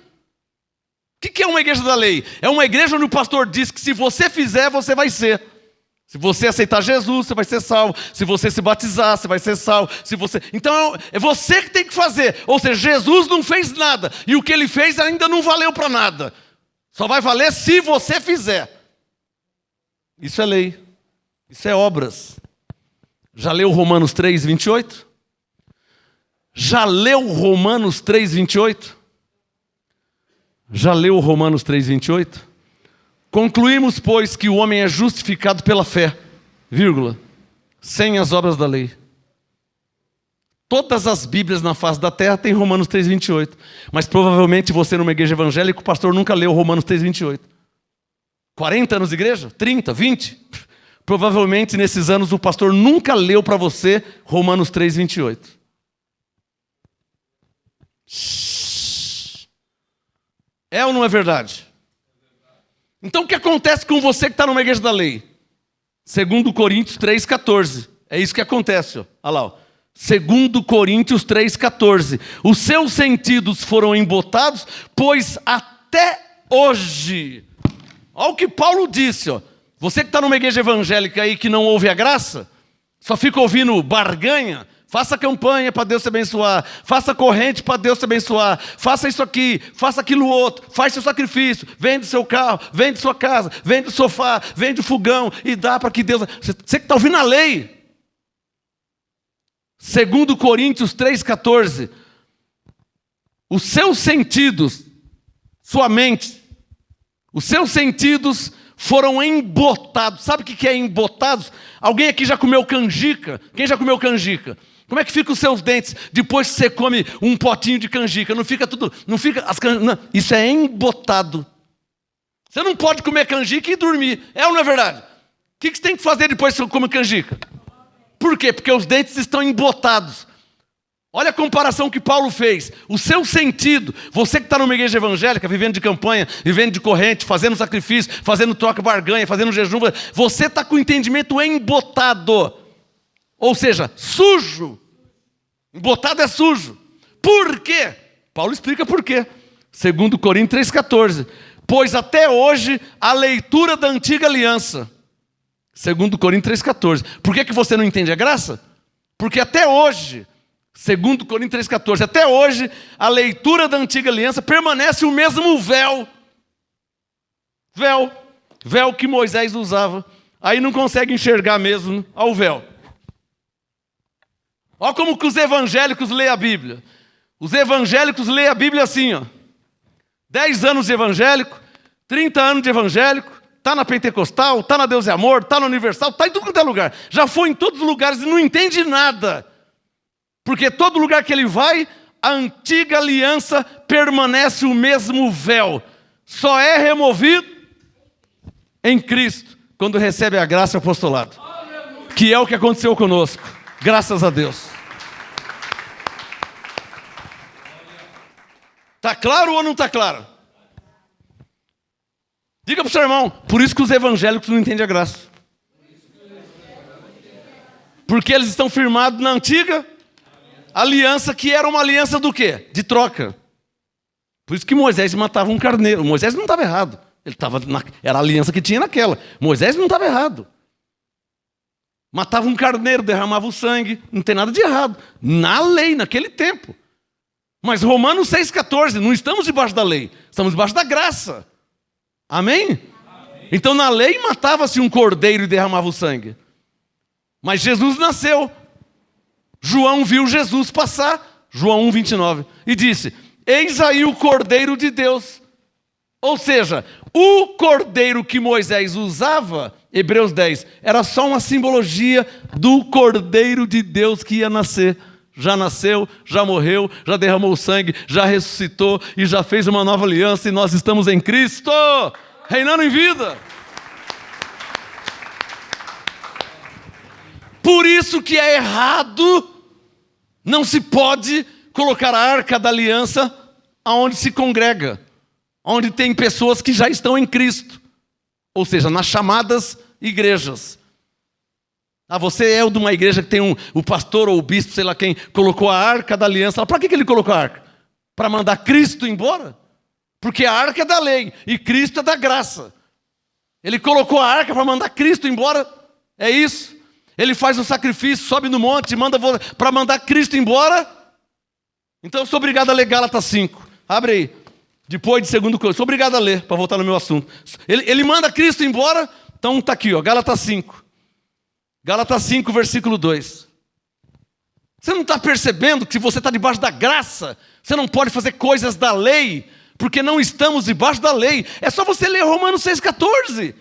[SPEAKER 1] que é uma igreja da lei? É uma igreja onde o pastor diz que se você fizer, você vai ser. Se você aceitar Jesus, você vai ser salvo. Se você se batizar, você vai ser salvo. Então é você que tem que fazer. Ou seja, Jesus não fez nada. E o que ele fez ainda não valeu para nada. Só vai valer se você fizer. Isso é lei. Isso é obras. Já leu Romanos 3, 28? Já leu Romanos 3, 28? Já leu Romanos 3, 28? Concluímos, pois, que o homem é justificado pela fé, vírgula, sem as obras da lei. Todas as Bíblias na face da terra têm Romanos 3, 28. Mas provavelmente você numa igreja evangélica, o pastor nunca leu Romanos 3, 28. 40 anos de igreja? 30? 20? Provavelmente nesses anos o pastor nunca leu para você Romanos 3, 28. É ou não é verdade? Então o que acontece com você que está numa igreja da lei? 2 Coríntios 3,14. É isso que acontece. Ó. Olha lá. Ó. 2 Coríntios 3,14. Os seus sentidos foram embotados, pois até hoje. Olha o que Paulo disse. Ó. Você que está numa igreja evangélica aí que não ouve a graça, só fica ouvindo barganha. Faça campanha para Deus te abençoar. Faça corrente para Deus te abençoar. Faça isso aqui, faça aquilo outro. Faz seu sacrifício. Vende seu carro, vende sua casa, vende o sofá, vende o fogão e dá para que Deus... Você que está ouvindo a lei. 2 Coríntios 3,14. Os seus sentidos, sua mente, os seus sentidos foram embotados. Sabe o que é embotados? Alguém aqui já comeu canjica? Quem já comeu canjica? Como é que ficam os seus dentes depois que você come um potinho de canjica? Não fica tudo, não fica não, isso é embotado. Você não pode comer canjica e dormir. É ou não é verdade? O que você tem que fazer depois que você come canjica? Por quê? Porque os dentes estão embotados. Olha a comparação que Paulo fez. O seu sentido, você que está numa igreja evangélica, vivendo de campanha, vivendo de corrente, fazendo sacrifício, fazendo troca barganha, fazendo jejum, você está com o entendimento embotado. Ou seja, sujo. Embotado é sujo. Por quê? Paulo explica por quê. 2 Coríntios 3,14. Pois até hoje a leitura da antiga aliança. 2 Coríntios 3,14. Por que você não entende a graça? Porque até hoje, 2 Coríntios 3,14, até hoje a leitura da antiga aliança permanece o mesmo véu. Véu que Moisés usava. Aí não consegue enxergar mesmo ao véu. Olha como que os evangélicos leem a Bíblia. Os evangélicos leem a Bíblia assim, ó. 10 anos de evangélico, 30 anos de evangélico, está na Pentecostal, está na Deus é Amor, está na Universal, está em tudo quanto é lugar. Já foi em todos os lugares e não entende nada. Porque todo lugar que ele vai, a antiga aliança permanece o mesmo véu. Só é removido em Cristo, quando recebe a graça e o apostolado. Que é o que aconteceu conosco. Graças a Deus. Está claro ou não está claro? Diga para o seu irmão. Por isso que os evangélicos não entendem a graça. Porque eles estão firmados na antiga aliança, que era uma aliança do quê? De troca. Por isso que Moisés matava um carneiro. Moisés não estava errado. Era a aliança que tinha naquela. Moisés não estava errado. Matava um carneiro, derramava o sangue. Não tem nada de errado. Na lei, naquele tempo. Mas Romanos 6,14, não estamos debaixo da lei. Estamos debaixo da graça. Amém? Amém. Então na lei matava-se um cordeiro e derramava o sangue. Mas Jesus nasceu. João viu Jesus passar. João 1,29. E disse: eis aí o cordeiro de Deus. Ou seja, o cordeiro que Moisés usava, Hebreus 10, era só uma simbologia do cordeiro de Deus que ia nascer. Já nasceu, já morreu, já derramou sangue, já ressuscitou e já fez uma nova aliança, e nós estamos em Cristo, reinando em vida. Por isso que é errado, não se pode colocar a arca da aliança aonde se congrega, onde tem pessoas que já estão em Cristo, ou seja, nas chamadas igrejas. Você é de uma igreja que tem o pastor ou o bispo, sei lá quem, colocou a arca da aliança. Para que ele colocou a arca? Para mandar Cristo embora? Porque a arca é da lei e Cristo é da graça. Ele colocou a arca para mandar Cristo embora, é isso. Ele faz o sacrifício, sobe no monte, manda para mandar Cristo embora. Então eu sou obrigado a ler Gálatas 5. Abre aí. Depois de 2 Coríntios. Sou obrigado a ler, para voltar no meu assunto. Ele manda Cristo embora, então está aqui, ó, Gálatas 5. Gálatas 5, versículo 2. Você não está percebendo que se você está debaixo da graça, você não pode fazer coisas da lei, porque não estamos debaixo da lei. É só você ler Romanos 6,14.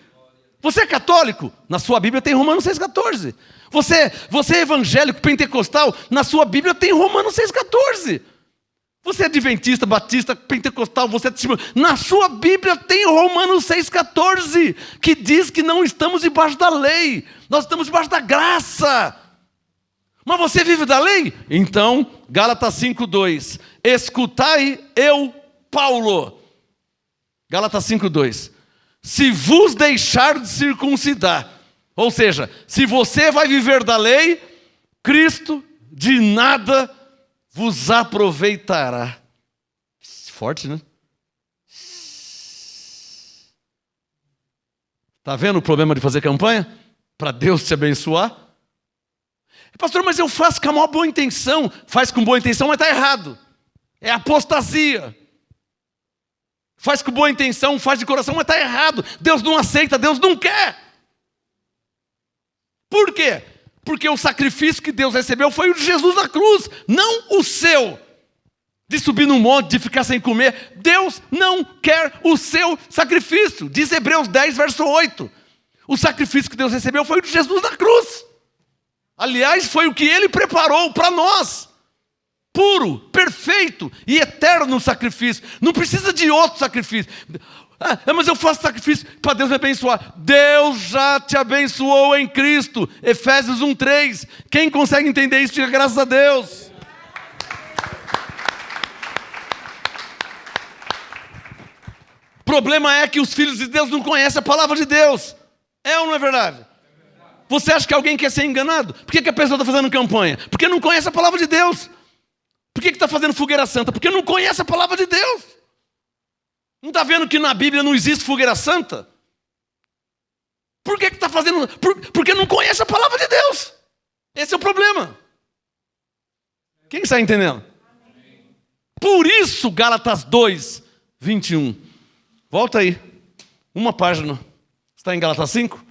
[SPEAKER 1] Você é católico? Na sua Bíblia tem Romanos 6,14. Você é evangélico, pentecostal? Na sua Bíblia tem Romanos 6,14. Você é adventista, batista, pentecostal, você é testemunho. Na sua Bíblia tem Romanos 6,14, que diz que não estamos debaixo da lei, nós estamos debaixo da graça. Mas você vive da lei? Então, Gálatas 5,2. Escutai eu, Paulo. Gálatas 5,2. Se vos deixar de circuncidar, ou seja, se você vai viver da lei, Cristo de nada vos aproveitará. Forte, né? Está vendo o problema de fazer campanha? Para Deus te abençoar? Pastor, mas eu faço com a maior boa intenção. Faz com boa intenção, mas está errado. É apostasia. Faz com boa intenção, faz de coração, mas está errado. Deus não aceita, Deus não quer. Por quê? Porque o sacrifício que Deus recebeu foi o de Jesus na cruz, não o seu. De subir no monte, de ficar sem comer. Deus não quer o seu sacrifício. Diz Hebreus 10, verso 8. O sacrifício que Deus recebeu foi o de Jesus na cruz. Aliás, foi o que Ele preparou para nós. Puro, perfeito e eterno sacrifício. Não precisa de outro sacrifício. Mas eu faço sacrifício para Deus me abençoar. Deus já te abençoou em Cristo. Efésios 1:3. Quem consegue entender isso, diga graças a Deus. O problema é que os filhos de Deus não conhecem a palavra de Deus. É ou não é verdade? Você acha que alguém quer ser enganado? Por que a pessoa está fazendo campanha? Porque não conhece a palavra de Deus. Por que está fazendo fogueira santa? Porque não conhece a palavra de Deus. Não está vendo que na Bíblia não existe fogueira santa? Por que está fazendo? Porque não conhece a palavra de Deus. Esse é o problema. Quem está entendendo? Por isso, Gálatas 2, 21. Volta aí. Uma página. Está em Gálatas 5?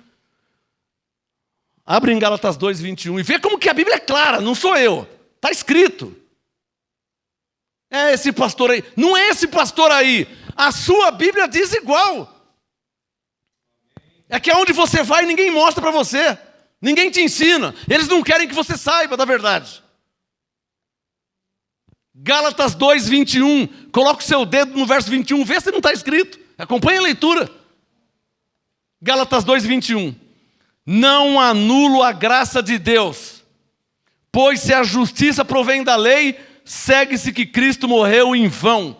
[SPEAKER 1] Abre em Gálatas 2, 21 e vê como que a Bíblia é clara. Não sou eu. Está escrito. É esse pastor aí. Não é esse pastor aí. A sua Bíblia diz igual. É que aonde você vai, ninguém mostra para você. Ninguém te ensina. Eles não querem que você saiba da verdade. Gálatas 2, 21. Coloca o seu dedo no verso 21. Vê se não está escrito. Acompanhe a leitura. Gálatas 2, 21. Não anulo a graça de Deus. Pois se a justiça provém da lei, segue-se que Cristo morreu em vão.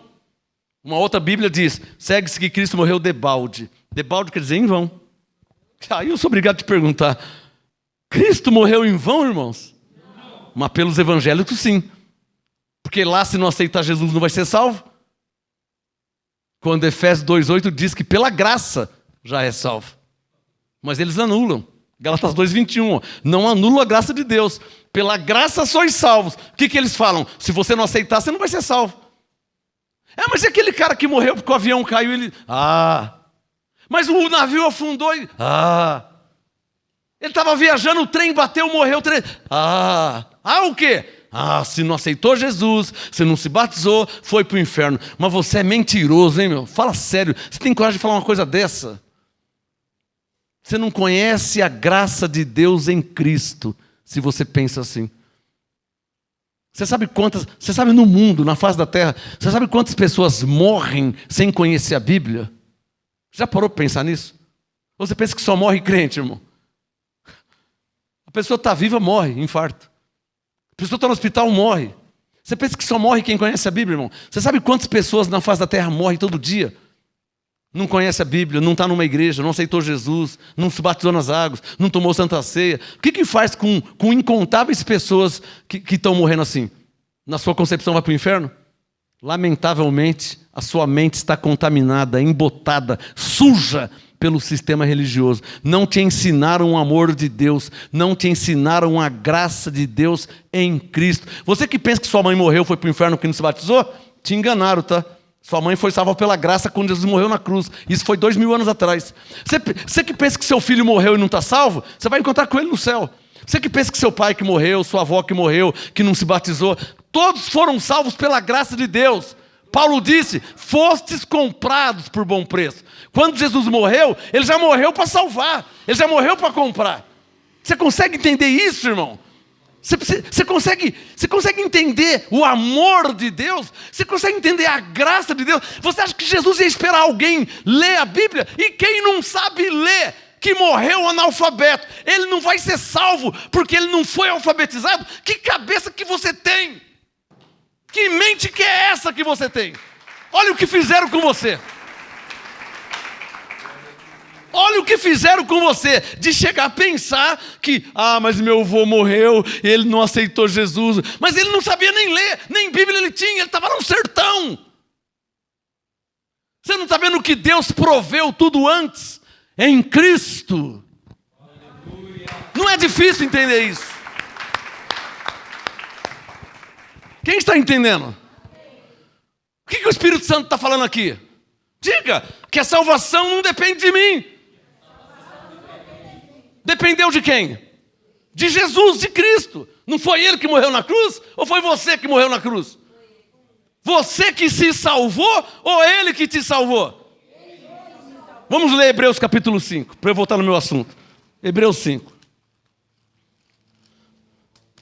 [SPEAKER 1] Uma outra Bíblia diz, segue-se que Cristo morreu debalde. Debalde quer dizer em vão. Aí eu sou obrigado a te perguntar, Cristo morreu em vão, irmãos? Não. Mas pelos evangélicos sim. Porque lá se não aceitar Jesus não vai ser salvo. Quando Efésios 2,8 diz que pela graça já é salvo. Mas eles anulam. Gálatas 2:21. Não anula a graça de Deus. Pela graça sois salvos. O que eles falam? Se você não aceitar, você não vai ser salvo. Mas e aquele cara que morreu porque o avião caiu? Mas o navio afundou e... Ele estava viajando, o trem bateu, morreu. O quê? Se não aceitou Jesus, se não se batizou, foi para o inferno. Mas você é mentiroso, hein, meu? Fala sério. Você tem coragem de falar uma coisa dessa? Você não conhece a graça de Deus em Cristo, se você pensa assim. Você sabe no mundo, na face da terra, você sabe quantas pessoas morrem sem conhecer a Bíblia? Já parou para pensar nisso? Ou você pensa que só morre crente, irmão? A pessoa está viva, morre, infarto. A pessoa está no hospital, morre. Você pensa que só morre quem conhece a Bíblia, irmão? Você sabe quantas pessoas na face da terra morrem todo dia? Não conhece a Bíblia, não está numa igreja, não aceitou Jesus, não se batizou nas águas, não tomou Santa Ceia. O que faz com incontáveis pessoas que estão morrendo assim? Na sua concepção vai para o inferno? Lamentavelmente, a sua mente está contaminada, embotada, suja pelo sistema religioso. Não te ensinaram o amor de Deus, não te ensinaram a graça de Deus em Cristo. Você que pensa que sua mãe morreu, foi para o inferno porque não se batizou? Te enganaram, tá? Sua mãe foi salva pela graça quando Jesus morreu na cruz. Isso foi 2000 anos atrás. Você que pensa que seu filho morreu e não está salvo, você vai encontrar com ele no céu. Você que pensa que seu pai que morreu, sua avó que morreu, que não se batizou, todos foram salvos pela graça de Deus. Paulo disse, fostes comprados por bom preço. Quando Jesus morreu, ele já morreu para salvar. Ele já morreu para comprar. Você consegue entender isso, irmão? Você consegue entender o amor de Deus? Você consegue entender a graça de Deus? Você acha que Jesus ia esperar alguém ler a Bíblia? E quem não sabe ler, que morreu analfabeto, ele não vai ser salvo porque ele não foi alfabetizado? Que cabeça que você tem? Que mente que é essa que você tem? Olha o que fizeram com você. Olha o que fizeram com você, de chegar a pensar que, mas meu avô morreu, ele não aceitou Jesus, mas ele não sabia nem ler, nem Bíblia ele tinha, ele estava no sertão. Você não está vendo que Deus proveu tudo antes, em Cristo? Não é difícil entender isso. Quem está entendendo? O que o Espírito Santo está falando aqui? Diga que a salvação não depende de mim. Dependeu de quem? De Jesus, de Cristo. Não foi ele que morreu na cruz? Ou foi você que morreu na cruz? Você que se salvou ou ele que te salvou? Vamos ler Hebreus capítulo 5, para eu voltar no meu assunto. Hebreus 5.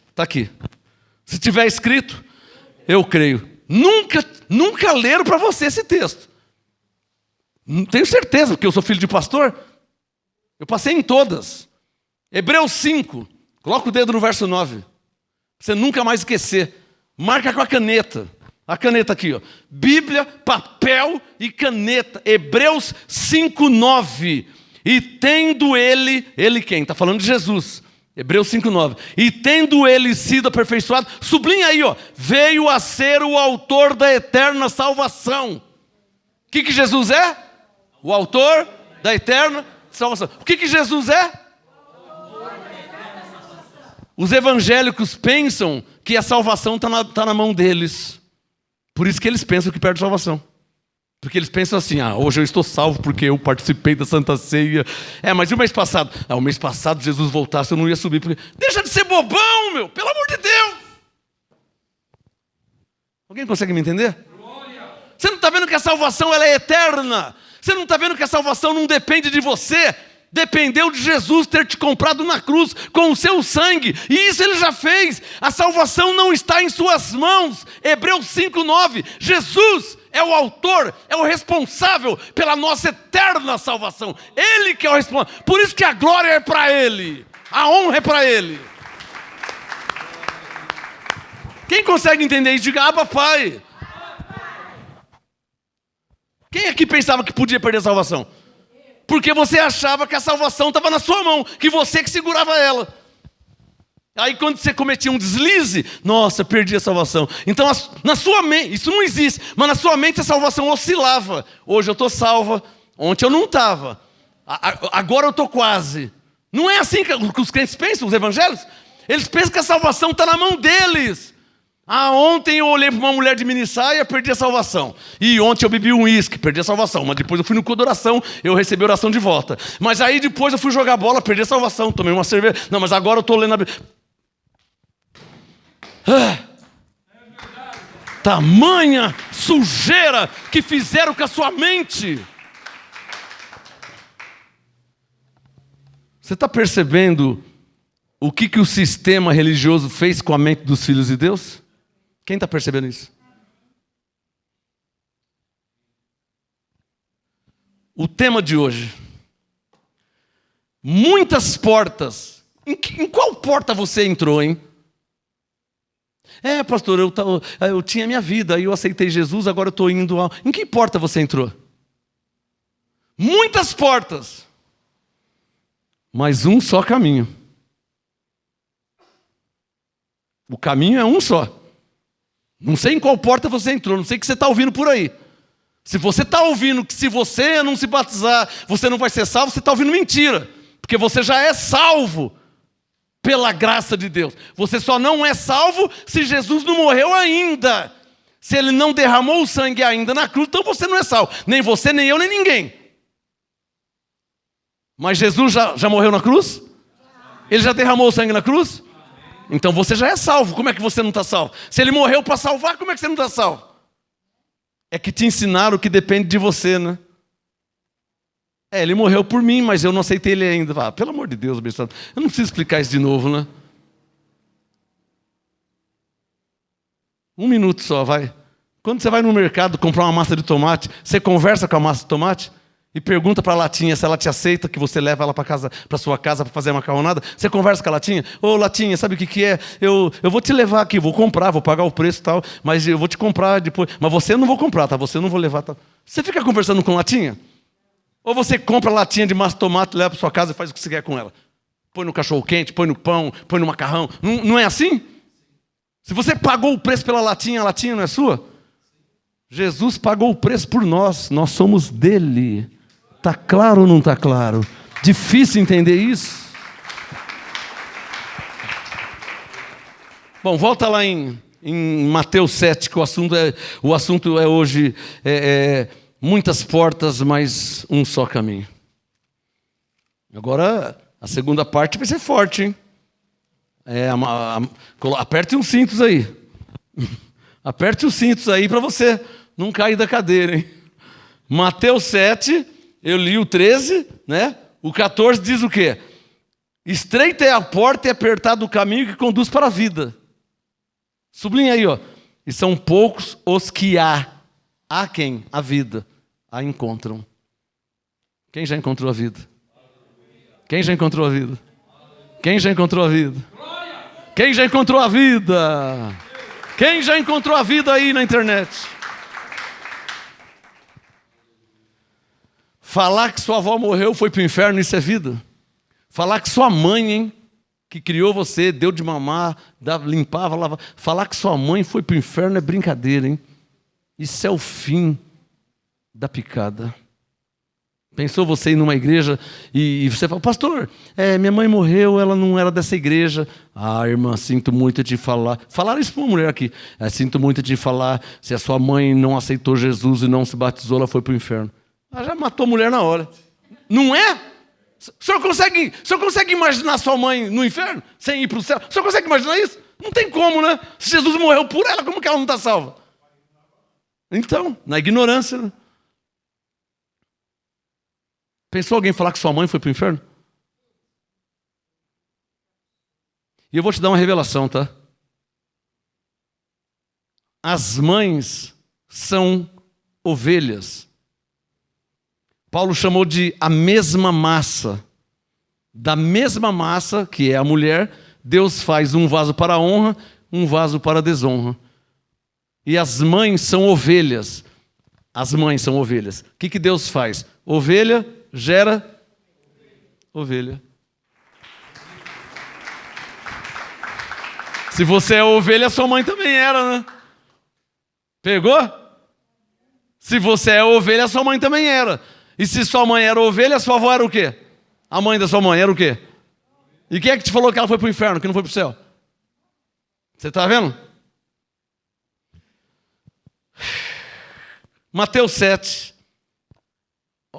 [SPEAKER 1] Está aqui. Se tiver escrito, eu creio. Nunca leram para você esse texto. Não tenho certeza, porque eu sou filho de pastor. Eu passei em todas. Hebreus 5, coloca o dedo no verso 9. Pra você nunca mais esquecer. Marca com a caneta. A caneta aqui, ó. Bíblia, papel e caneta. Hebreus 5, 9. E tendo ele quem? Está falando de Jesus. Hebreus 5, 9. E tendo ele sido aperfeiçoado, sublinha aí, ó. Veio a ser o autor da eterna salvação. O que Jesus é? O autor da eterna salvação. O que Jesus é? Os evangélicos pensam que a salvação está na mão deles. Por isso que eles pensam que perde salvação. Porque eles pensam assim, hoje eu estou salvo porque eu participei da Santa Ceia. Mas e o mês passado? O mês passado Jesus voltasse, eu não ia subir. Porque... Deixa de ser bobão, meu, pelo amor de Deus. Alguém consegue me entender? Você não está vendo que a salvação ela é eterna? Você não está vendo que a salvação não depende de você? Dependeu de Jesus ter te comprado na cruz com o seu sangue. E isso ele já fez. A salvação não está em suas mãos. Hebreus 5, 9. Jesus é o autor, é o responsável pela nossa eterna salvação. Ele que é o responsável. Por isso que a glória é para Ele. A honra é para Ele. Quem consegue entender isso? Diga, Abba, Pai. Quem aqui pensava que podia perder a salvação? Porque você achava que a salvação estava na sua mão, que você que segurava ela. Aí quando você cometia um deslize, nossa, perdi a salvação. Então na sua mente, isso não existe, mas na sua mente a salvação oscilava. Hoje eu estou salva, ontem eu não estava. Agora eu estou quase. Não é assim que os crentes pensam, os evangélicos? Eles pensam que a salvação está na mão deles. Ontem eu olhei para uma mulher de minissaia e perdi a salvação. E ontem eu bebi um uísque, perdi a salvação. Mas depois eu fui no culto de oração, eu recebi a oração de volta. Mas aí depois eu fui jogar bola, perdi a salvação, tomei uma cerveja. Não, mas agora eu estou lendo a Bíblia. Tamanha sujeira que fizeram com a sua mente. Você está percebendo o que o sistema religioso fez com a mente dos filhos de Deus? Quem está percebendo isso? O tema de hoje. Muitas portas. Em qual porta você entrou, hein? Pastor, eu tinha minha vida, aí eu aceitei Jesus, agora eu estou indo a... Em que porta você entrou? Muitas portas. Mas um só caminho. O caminho é um só. Não sei em qual porta você entrou, não sei o que você está ouvindo por aí. Se você está ouvindo que se você não se batizar, você não vai ser salvo, você está ouvindo mentira. Porque você já é salvo pela graça de Deus. Você só não é salvo se Jesus não morreu ainda. Se Ele não derramou o sangue ainda na cruz, então você não é salvo. Nem você, nem eu, nem ninguém. Mas Jesus já morreu na cruz? Ele já derramou o sangue na cruz? Então você já é salvo. Como é que você não está salvo? Se Ele morreu para salvar, como é que você não está salvo? É que te ensinaram que depende de você, né? Ele morreu por mim, mas eu não aceitei Ele ainda. Pelo amor de Deus, abençoado. Eu não preciso explicar isso de novo, né? 1 minuto só, vai. Quando você vai no mercado comprar uma massa de tomate, você conversa com a massa de tomate e pergunta para a latinha se ela te aceita, que você leva ela para sua casa para fazer a macarronada. Você conversa com a latinha. Ô, latinha, sabe o que é? Eu vou te levar aqui, vou comprar, vou pagar o preço e tal, mas eu vou te comprar depois. Mas você eu não vou comprar, tá? Você eu não vou levar, tá? Você fica conversando com latinha? Ou você compra latinha de massa de tomate, leva para sua casa e faz o que você quer com ela? Põe no cachorro-quente, põe no pão, põe no macarrão. Não é assim? Se você pagou o preço pela latinha, a latinha não é sua? Jesus pagou o preço por nós somos dele. Está claro ou não está claro? Difícil entender isso? Bom, volta lá em Mateus 7, que o assunto é hoje muitas portas, mas um só caminho. Agora, a segunda parte vai ser forte, hein? Aperte os cintos aí. Aperte os cintos aí para você não cair da cadeira, hein? Mateus 7... Eu li o 13, né? O 14 diz o quê? Estreita é a porta e apertado o caminho que conduz para a vida. Sublinha aí, ó. E são poucos os que há quem? A vida. A encontram. Quem já encontrou a vida? Quem já encontrou a vida? Quem já encontrou a vida? Quem já encontrou a vida? Quem já encontrou a vida aí na internet? Falar que sua avó morreu, foi para o inferno, isso é vida. Falar que sua mãe, hein, que criou você, deu de mamar, limpava, lavava. Falar que sua mãe foi para o inferno é brincadeira, hein? Isso é o fim da picada. Pensou você ir numa igreja e você fala, pastor, minha mãe morreu, ela não era dessa igreja. Irmã, sinto muito te falar. Falaram isso para uma mulher aqui. Sinto muito te falar, se a sua mãe não aceitou Jesus e não se batizou, ela foi para o inferno. Ela já matou a mulher na hora. Não é? O senhor consegue imaginar sua mãe no inferno? Sem ir para o céu? O senhor consegue imaginar isso? Não tem como, né? Se Jesus morreu por ela, como que ela não está salva? Então, na ignorância, né? Pensou alguém falar que sua mãe foi para o inferno? E eu vou te dar uma revelação, tá? As mães são ovelhas. Paulo chamou de a mesma massa. Da mesma massa, que é a mulher, Deus faz um vaso para a honra, um vaso para a desonra. E as mães são ovelhas. As mães são ovelhas. O que Deus faz? Ovelha gera ovelha. Se você é ovelha, sua mãe também era, né? Pegou? Se você é ovelha, sua mãe também era. E se sua mãe era ovelha, sua avó era o quê? A mãe da sua mãe era o quê? E quem é que te falou que ela foi para o inferno, que não foi para o céu? Você está vendo? Mateus 7.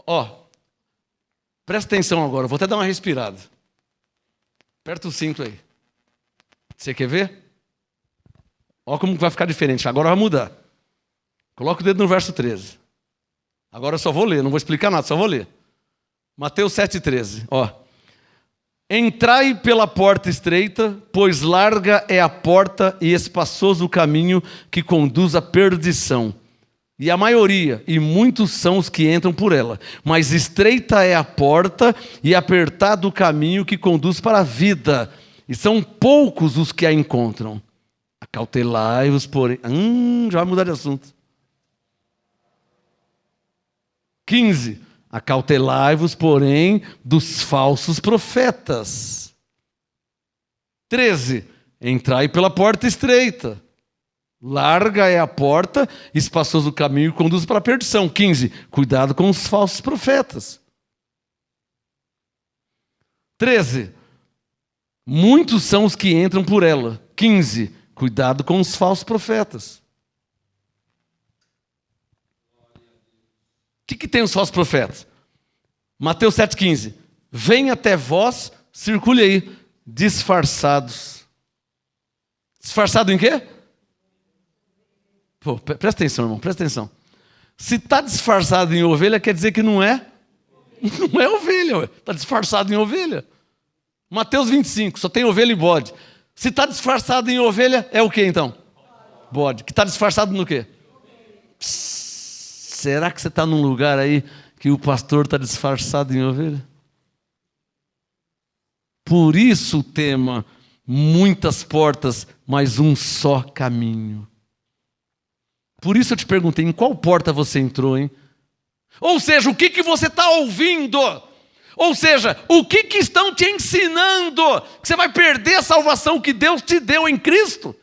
[SPEAKER 1] Ó, presta atenção agora, eu vou até dar uma respirada. Aperta o cinto aí. Você quer ver? Ó como vai ficar diferente, agora vai mudar. Coloca o dedo no verso 13. Agora eu só vou ler, não vou explicar nada, só vou ler. Mateus 7,13, ó. Entrai pela porta estreita, pois larga é a porta e espaçoso o caminho que conduz à perdição. E a maioria, e muitos são os que entram por ela. Mas estreita é a porta e apertado o caminho que conduz para a vida. E são poucos os que a encontram. Acautelai-vos, porém... já vai mudar de assunto. 15. Acautelai-vos, porém, dos falsos profetas. 13. Entrai pela porta estreita. Larga é a porta, espaçoso o caminho que conduz para a perdição. 15. Cuidado com os falsos profetas. 13. Muitos são os que entram por ela. 15. Cuidado com os falsos profetas. O que tem os falsos profetas? Mateus 7,15. Vem até vós, circule aí, disfarçados. Disfarçado em quê? Pô, presta atenção, irmão, presta atenção. Se está disfarçado em ovelha, quer dizer que não é? Não é ovelha, está disfarçado em ovelha. Mateus 25, só tem ovelha e bode. Se está disfarçado em ovelha, é o que então? Bode. Que está disfarçado no quê? Será que você está num lugar aí que o pastor está disfarçado em ovelha? Por isso o tema, muitas portas, mas um só caminho. Por isso eu te perguntei, em qual porta você entrou, hein? Ou seja, o que você está ouvindo? Ou seja, o que estão te ensinando? Que você vai perder a salvação que Deus te deu em Cristo?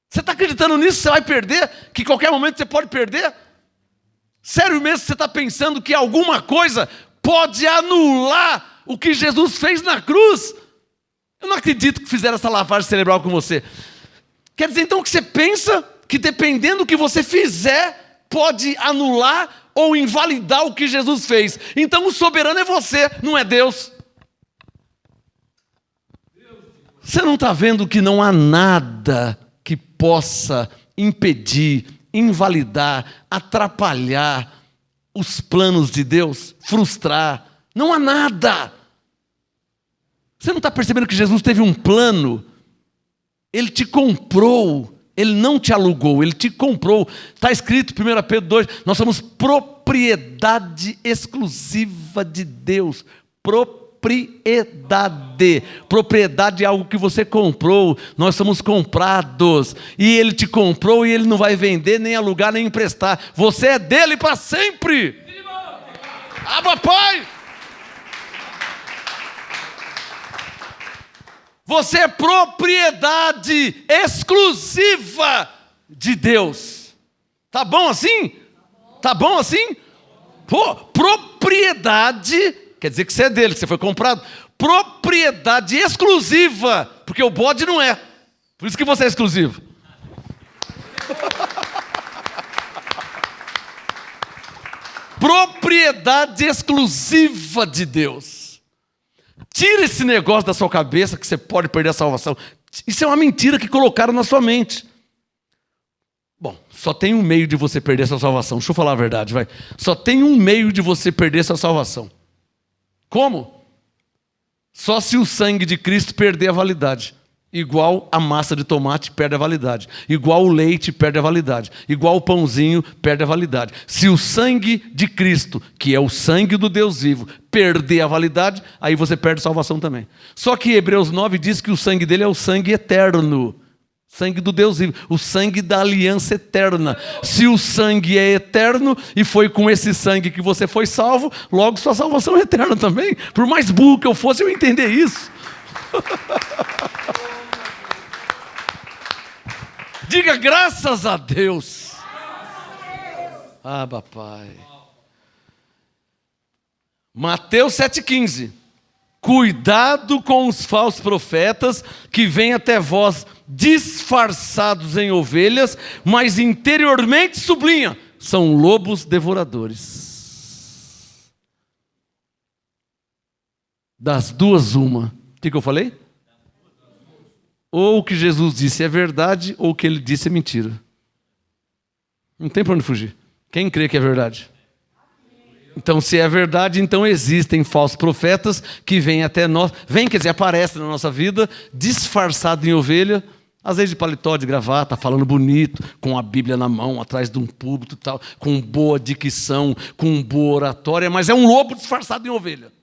[SPEAKER 1] Você está acreditando nisso? Você vai perder? Que em qualquer momento você pode perder? Sério mesmo, você está pensando que alguma coisa pode anular o que Jesus fez na cruz? Eu não acredito que fizeram essa lavagem cerebral com você. Quer dizer então que você pensa que dependendo do que você fizer, pode anular ou invalidar o que Jesus fez. Então o soberano é você, não é Deus. Você não está vendo que não há nada que possa impedir, invalidar, atrapalhar os planos de Deus, frustrar? Não há nada. Você não está percebendo que Jesus teve um plano? Ele te comprou. Ele não te alugou, Ele te comprou. Está escrito, 1 Pedro 2, nós somos propriedade exclusiva de Deus. Propriedade. Propriedade é algo que você comprou. Nós somos comprados. E Ele te comprou e Ele não vai vender, nem alugar, nem emprestar. Você é dele para sempre. Ah, papai! Você é propriedade exclusiva de Deus. Tá bom assim? Tá bom assim? Pô, propriedade, quer dizer que você é dele, que você foi comprado. Propriedade exclusiva, porque o bode não é. Por isso que você é exclusivo. Propriedade exclusiva de Deus. Tira esse negócio da sua cabeça que você pode perder a salvação. Isso é uma mentira que colocaram na sua mente. Bom, só tem um meio de você perder a sua salvação. Deixa eu falar a verdade, vai. Só tem um meio de você perder a sua salvação. Como? Só se o sangue de Cristo perder a validade. Igual a massa de tomate perde a validade. Igual o leite perde a validade. Igual o pãozinho perde a validade. Se o sangue de Cristo, que é o sangue do Deus vivo, perder a validade, aí você perde a salvação também. Só que Hebreus 9 diz que o sangue dele é o sangue eterno. Sangue do Deus vivo. O sangue da aliança eterna. Se o sangue é eterno e foi com esse sangue que você foi salvo, logo sua salvação é eterna também. Por mais burro que eu fosse, eu entender isso. Diga graças a Deus. Ah, papai. Mateus 7,15. Cuidado com os falsos profetas que vêm até vós disfarçados em ovelhas, mas interiormente sublinha, são lobos devoradores. Das duas, uma. O que eu falei? Ou o que Jesus disse é verdade, ou o que ele disse é mentira. Não tem para onde fugir. Quem crê que é verdade? Então, se é verdade, então existem falsos profetas que vêm até nós, quer dizer, aparecem na nossa vida, disfarçado em ovelha, às vezes de paletó, de gravata, falando bonito, com a Bíblia na mão, atrás de um púlpito e tal, com boa dicção, com boa oratória, mas é um lobo disfarçado em ovelha.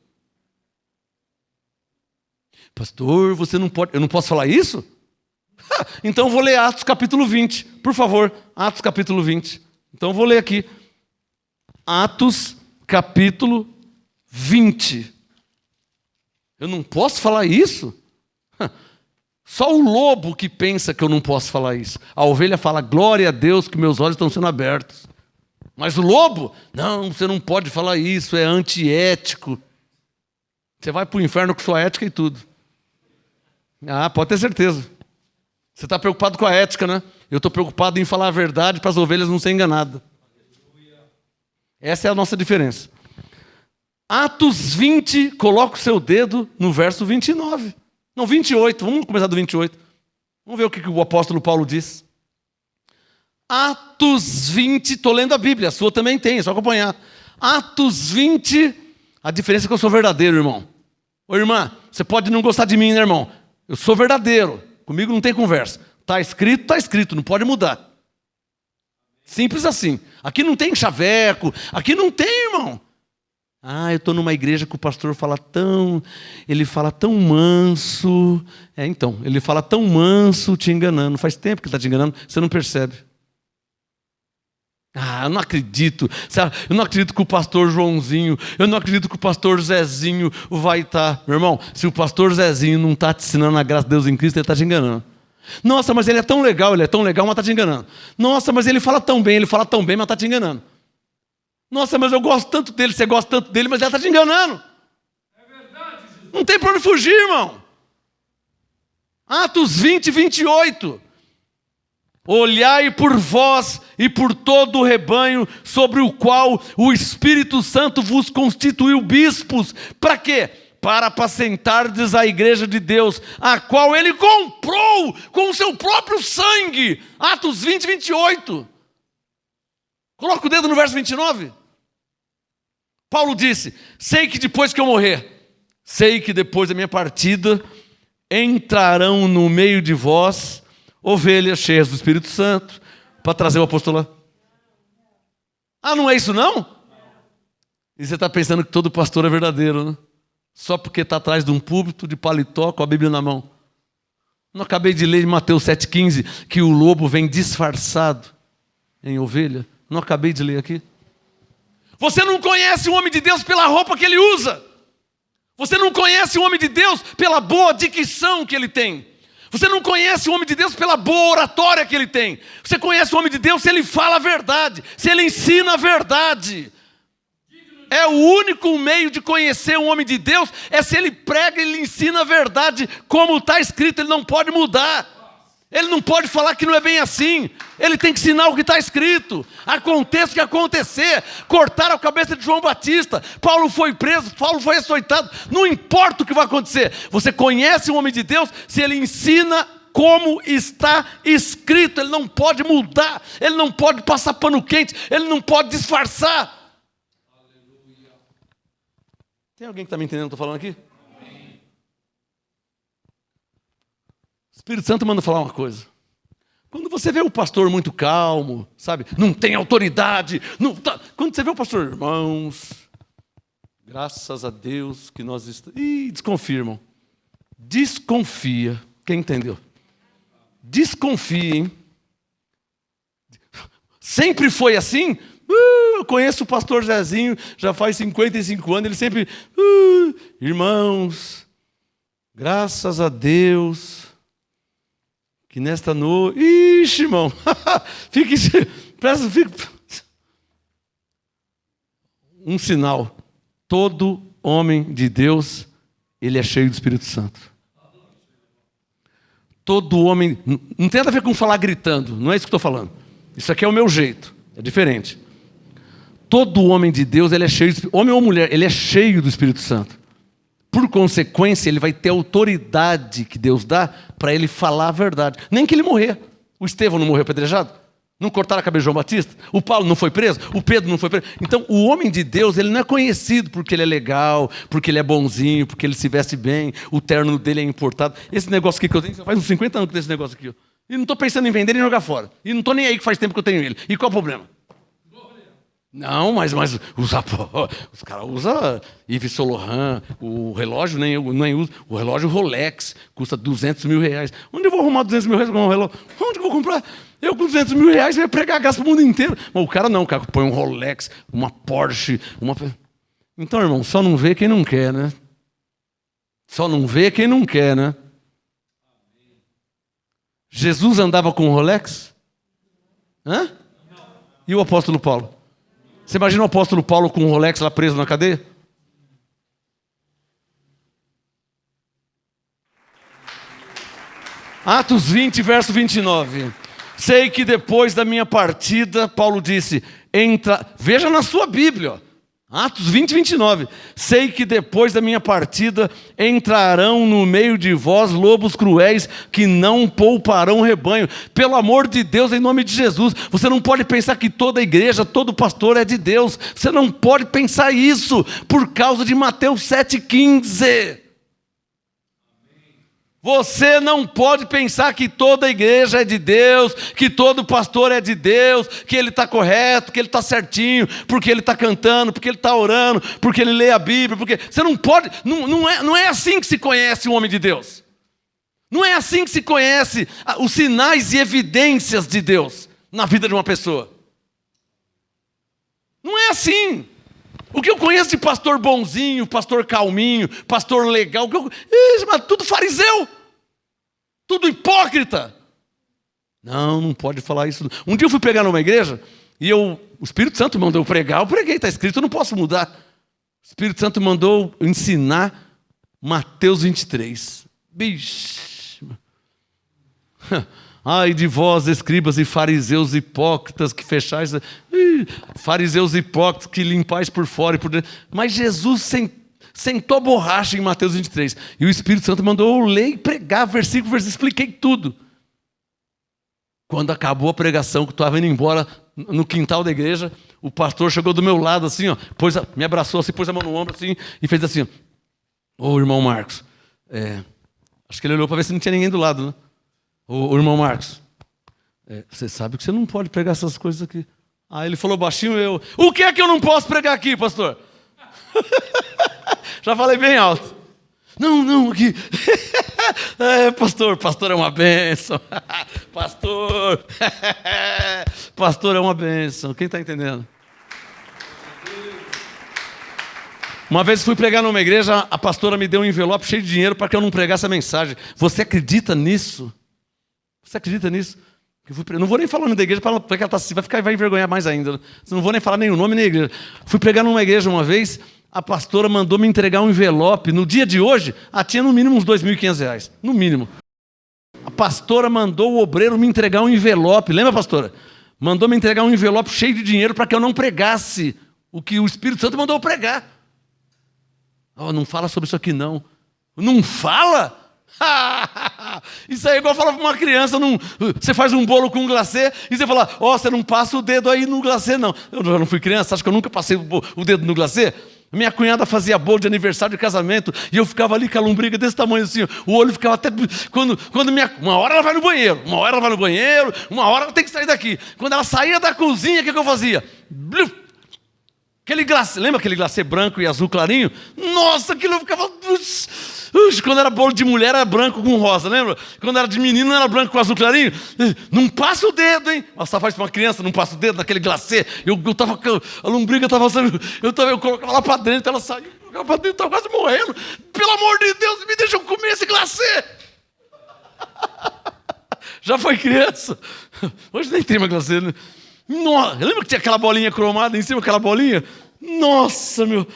[SPEAKER 1] Pastor, você não pode, eu não posso falar isso? Então eu vou ler Atos capítulo 20, por favor, Atos capítulo 20. Então eu vou ler aqui, Atos capítulo 20. Eu não posso falar isso? Só o lobo que pensa que eu não posso falar isso. A ovelha fala, glória a Deus que meus olhos estão sendo abertos. Mas o lobo, não, você não pode falar isso, é antiético. Você vai para o inferno com sua ética e tudo. Ah, pode ter certeza. Você está preocupado com a ética, né? Eu estou preocupado em falar a verdade para as ovelhas não serem enganadas. Essa é a nossa diferença. Atos 20, coloca o seu dedo no verso 29. Não, 28, vamos começar do 28. Vamos ver o que o apóstolo Paulo diz. Atos 20, estou lendo a Bíblia, a sua também tem, é só acompanhar. Atos 20, a diferença é que eu sou verdadeiro, irmão. Ô irmã, você pode não gostar de mim, né, irmão? Eu sou verdadeiro, comigo não tem conversa. Está escrito, não pode mudar. Simples assim. Aqui não tem chaveco, aqui não tem, irmão. Ah, eu estou numa igreja que o pastor ele fala tão manso. Então, ele fala tão manso te enganando. Faz tempo que ele está te enganando, você não percebe. Ah, eu não acredito. Eu não acredito que o pastor Joãozinho, eu não acredito que o pastor Zezinho vai estar. Meu irmão, se o pastor Zezinho não está te ensinando a graça de Deus em Cristo, ele está te enganando. Nossa, mas ele é tão legal, mas está te enganando. Nossa, mas ele fala tão bem, mas está te enganando. Nossa, mas eu gosto tanto dele, você gosta tanto dele, mas ele está te enganando. É verdade, Jesus. Não tem para onde fugir, irmão. Atos 20, 28. Olhai por vós e por todo o rebanho sobre o qual o Espírito Santo vos constituiu bispos. Para quê? Para apacentardes a igreja de Deus, a qual ele comprou com o seu próprio sangue. Atos 20, 28. Coloca o dedo no verso 29. Paulo disse, sei que depois que eu morrer, sei que depois da minha partida, entrarão no meio de vós ovelhas cheias do Espírito Santo, para trazer o apostolado. Ah, não é isso não? E você está pensando que todo pastor é verdadeiro, né? Só porque está atrás de um púlpito de paletó com a Bíblia na mão. Não acabei de ler em Mateus 7,15 que o lobo vem disfarçado em ovelha? Não acabei de ler aqui? Você não conhece o homem de Deus pela roupa que ele usa. Você não conhece o homem de Deus pela boa dicção que ele tem. Você não conhece o homem de Deus pela boa oratória que ele tem. Você conhece o homem de Deus se ele fala a verdade, se ele ensina a verdade. É o único meio de conhecer um homem de Deus, é se ele prega e ele ensina a verdade, como está escrito, ele não pode mudar. Ele não pode falar que não é bem assim. Ele tem que ensinar o que está escrito. Aconteça o que acontecer. Cortaram a cabeça de João Batista. Paulo foi preso, Paulo foi açoitado. Não importa o que vai acontecer. Você conhece o homem de Deus se ele ensina como está escrito. Ele não pode mudar. Ele não pode passar pano quente. Ele não pode disfarçar. Aleluia. Tem alguém que está me entendendo o que eu estou falando aqui? O Espírito Santo manda falar uma coisa. Quando você vê o pastor muito calmo, sabe? Não tem autoridade. Não tá. Quando você vê o pastor, irmãos, graças a Deus que nós estamos... Ih, desconfirmam. Desconfia. Quem entendeu? Desconfia, hein? Sempre foi assim? Eu conheço o pastor Zezinho, já faz 55 anos, ele sempre... irmãos, graças a Deus... que nesta noite... Ixi, irmão! Fique... Um sinal. Todo homem de Deus ele é cheio do Espírito Santo. Todo homem... Não tem nada a ver com falar gritando, não é isso que eu estou falando. Isso aqui é o meu jeito, é diferente. Todo homem de Deus, ele é cheio do Espírito. Homem ou mulher, ele é cheio do Espírito Santo. Por consequência, ele vai ter a autoridade que Deus dá para ele falar a verdade. Nem que ele morrer. O Estevão não morreu apedrejado? Não cortaram a cabeça de João Batista? O Paulo não foi preso? O Pedro não foi preso? Então, o homem de Deus, ele não é conhecido porque ele é legal, porque ele é bonzinho, porque ele se veste bem, o terno dele é importado. Esse negócio aqui que eu tenho, faz uns 50 anos que eu tenho esse negócio aqui. Ó. E não estou pensando em vender e jogar fora. E não estou nem aí que faz tempo que eu tenho ele. E qual o problema? Não, mas os caras usam Yves Saint Laurent, o relógio nem uso, o relógio Rolex custa 200 mil reais. Onde eu vou arrumar 200 mil reais com um relógio? Onde eu vou comprar? Eu com 200 mil reais eu ia pregar gasto para o mundo inteiro. Mas o cara não, o cara põe um Rolex, uma Porsche, uma... Então, irmão, só não vê quem não quer, né? Só não vê quem não quer, né? Jesus andava com um Rolex? Hã? E o apóstolo Paulo? Você imagina o apóstolo Paulo com um Rolex lá preso na cadeia? Atos 20, verso 29. Sei que depois da minha partida, Paulo disse, veja na sua Bíblia, ó. Atos 20, 29. Sei que depois da minha partida entrarão no meio de vós lobos cruéis que não pouparão o rebanho. Pelo amor de Deus, em nome de Jesus, você não pode pensar que toda igreja, todo pastor é de Deus. Você não pode pensar isso por causa de Mateus 7,15. Você não pode pensar que toda igreja é de Deus, que todo pastor é de Deus, que ele está correto, que ele está certinho, porque ele está cantando, porque ele está orando, porque ele lê a Bíblia, porque... Você não pode... Não é assim que se conhece um homem de Deus. Não é assim que se conhece os sinais e evidências de Deus na vida de uma pessoa. Não é assim. O que eu conheço de pastor bonzinho, pastor calminho, pastor legal, mas tudo fariseu. Tudo hipócrita. Não pode falar isso. Um dia eu fui pregar numa igreja e o Espírito Santo mandou eu pregar. Eu preguei, está escrito, eu não posso mudar. O Espírito Santo mandou ensinar Mateus 23. Bicho. Ai de vós, escribas e fariseus hipócritas que fechais... Fariseus hipócritas que limpais por fora e por dentro. Mas Jesus sentou a borracha em Mateus 23. E o Espírito Santo mandou eu ler e pregar versículo por versículo. Expliquei tudo. Quando acabou a pregação, que eu estava indo embora no quintal da igreja, o pastor chegou do meu lado assim, ó, me abraçou assim, pôs a mão no ombro assim e fez assim: ô irmão Marcos, acho que ele olhou para ver se não tinha ninguém do lado, né? Ô irmão Marcos, você sabe que você não pode pregar essas coisas aqui. Aí ele falou baixinho, o que é que eu não posso pregar aqui, pastor? Já falei bem alto. Não, aqui. Pastor é uma bênção. Pastor é uma bênção. Quem está entendendo? Uma vez fui pregar numa igreja, a pastora me deu um envelope cheio de dinheiro para que eu não pregasse a mensagem. Você acredita nisso? Você acredita nisso? Não vou nem falar o nome da igreja, porque ela vai envergonhar mais ainda. Não vou nem falar nem o nome nem a igreja. Fui pregar numa igreja uma vez, a pastora mandou me entregar um envelope. No dia de hoje, tinha no mínimo uns R$2.500. No mínimo. A pastora mandou o obreiro me entregar um envelope. Lembra, pastora? Mandou me entregar um envelope cheio de dinheiro para que eu não pregasse o que o Espírito Santo mandou eu pregar. Não fala sobre isso aqui, não. Não fala? Isso aí é igual falar para uma criança, você faz um bolo com glacê e você fala, você não passa o dedo aí no glacê, não. Eu já não fui criança, acho que eu nunca passei o dedo no glacê. Minha cunhada fazia bolo de aniversário de casamento e eu ficava ali com a lombriga desse tamanho assim, o olho ficava até... Uma hora ela vai no banheiro, uma hora ela tem que sair daqui. Quando ela saía da cozinha, o que eu fazia? Aquele glacê, lembra aquele glacê branco e azul clarinho? Nossa, aquilo eu ficava... Quando era bolo de mulher era branco com rosa, lembra? Quando era de menino era branco com azul clarinho. Não passa o dedo, hein? Nossa, faz para uma criança, não passa o dedo naquele glacê. Eu tava, a lombriga estava... Eu colocava lá para dentro, ela saía, colocava para dentro, estava quase morrendo. Pelo amor de Deus, me deixa eu comer esse glacê. Já foi criança? Hoje nem tem mais glacê, né? Nossa, lembra que tinha aquela bolinha cromada em cima, aquela bolinha? Nossa, meu,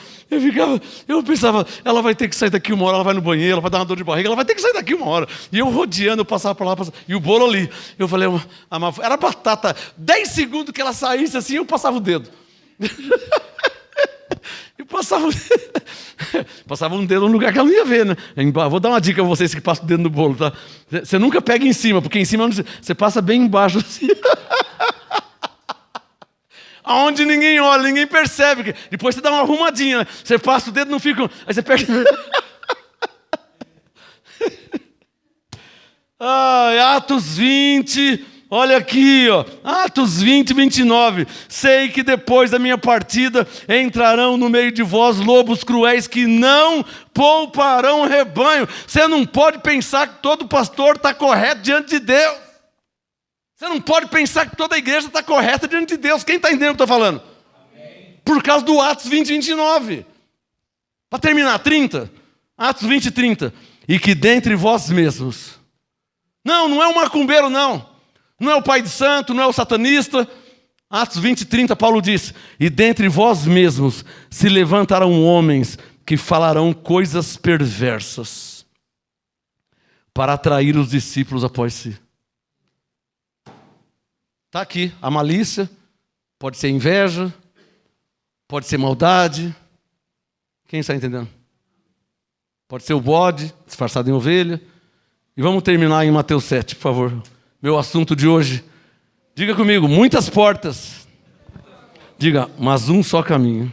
[SPEAKER 1] eu pensava, ela vai ter que sair daqui uma hora, ela vai no banheiro, ela vai dar uma dor de barriga, ela vai ter que sair daqui uma hora. E eu rodeando, eu passava por lá, e o bolo ali. Eu falei, era batata. 10 segundos que ela saísse assim, eu passava o dedo. Eu passava um dedo num lugar que ela não ia ver, né? Vou dar uma dica a vocês que passam o dedo no bolo, tá? Você nunca pega em cima, porque em cima você passa bem embaixo assim. Aonde ninguém olha, ninguém percebe. Depois você dá uma arrumadinha, né? Você passa o dedo, não fica. Aí você pega. Atos 20. Olha aqui, ó. Atos 20, 29. Sei que depois da minha partida entrarão no meio de vós lobos cruéis que não pouparão o rebanho. Você não pode pensar que todo pastor está correto diante de Deus. Você não pode pensar que toda a igreja está correta diante de Deus. Quem está entendendo o que eu estou falando? Amém. Por causa do Atos 20, 29. Para terminar, 30. Atos 20, 30. E que dentre vós mesmos. Não é um macumbeiro, não. Não é o pai de santo, não é o satanista. Atos 20, 30, Paulo diz: e dentre vós mesmos se levantarão homens que falarão coisas perversas para atrair os discípulos após si. Está aqui, a malícia, pode ser inveja, pode ser maldade. Quem está entendendo? Pode ser o bode, disfarçado em ovelha. E vamos terminar em Mateus 7, por favor. Meu assunto de hoje. Diga comigo, muitas portas. Diga, mas um só caminho.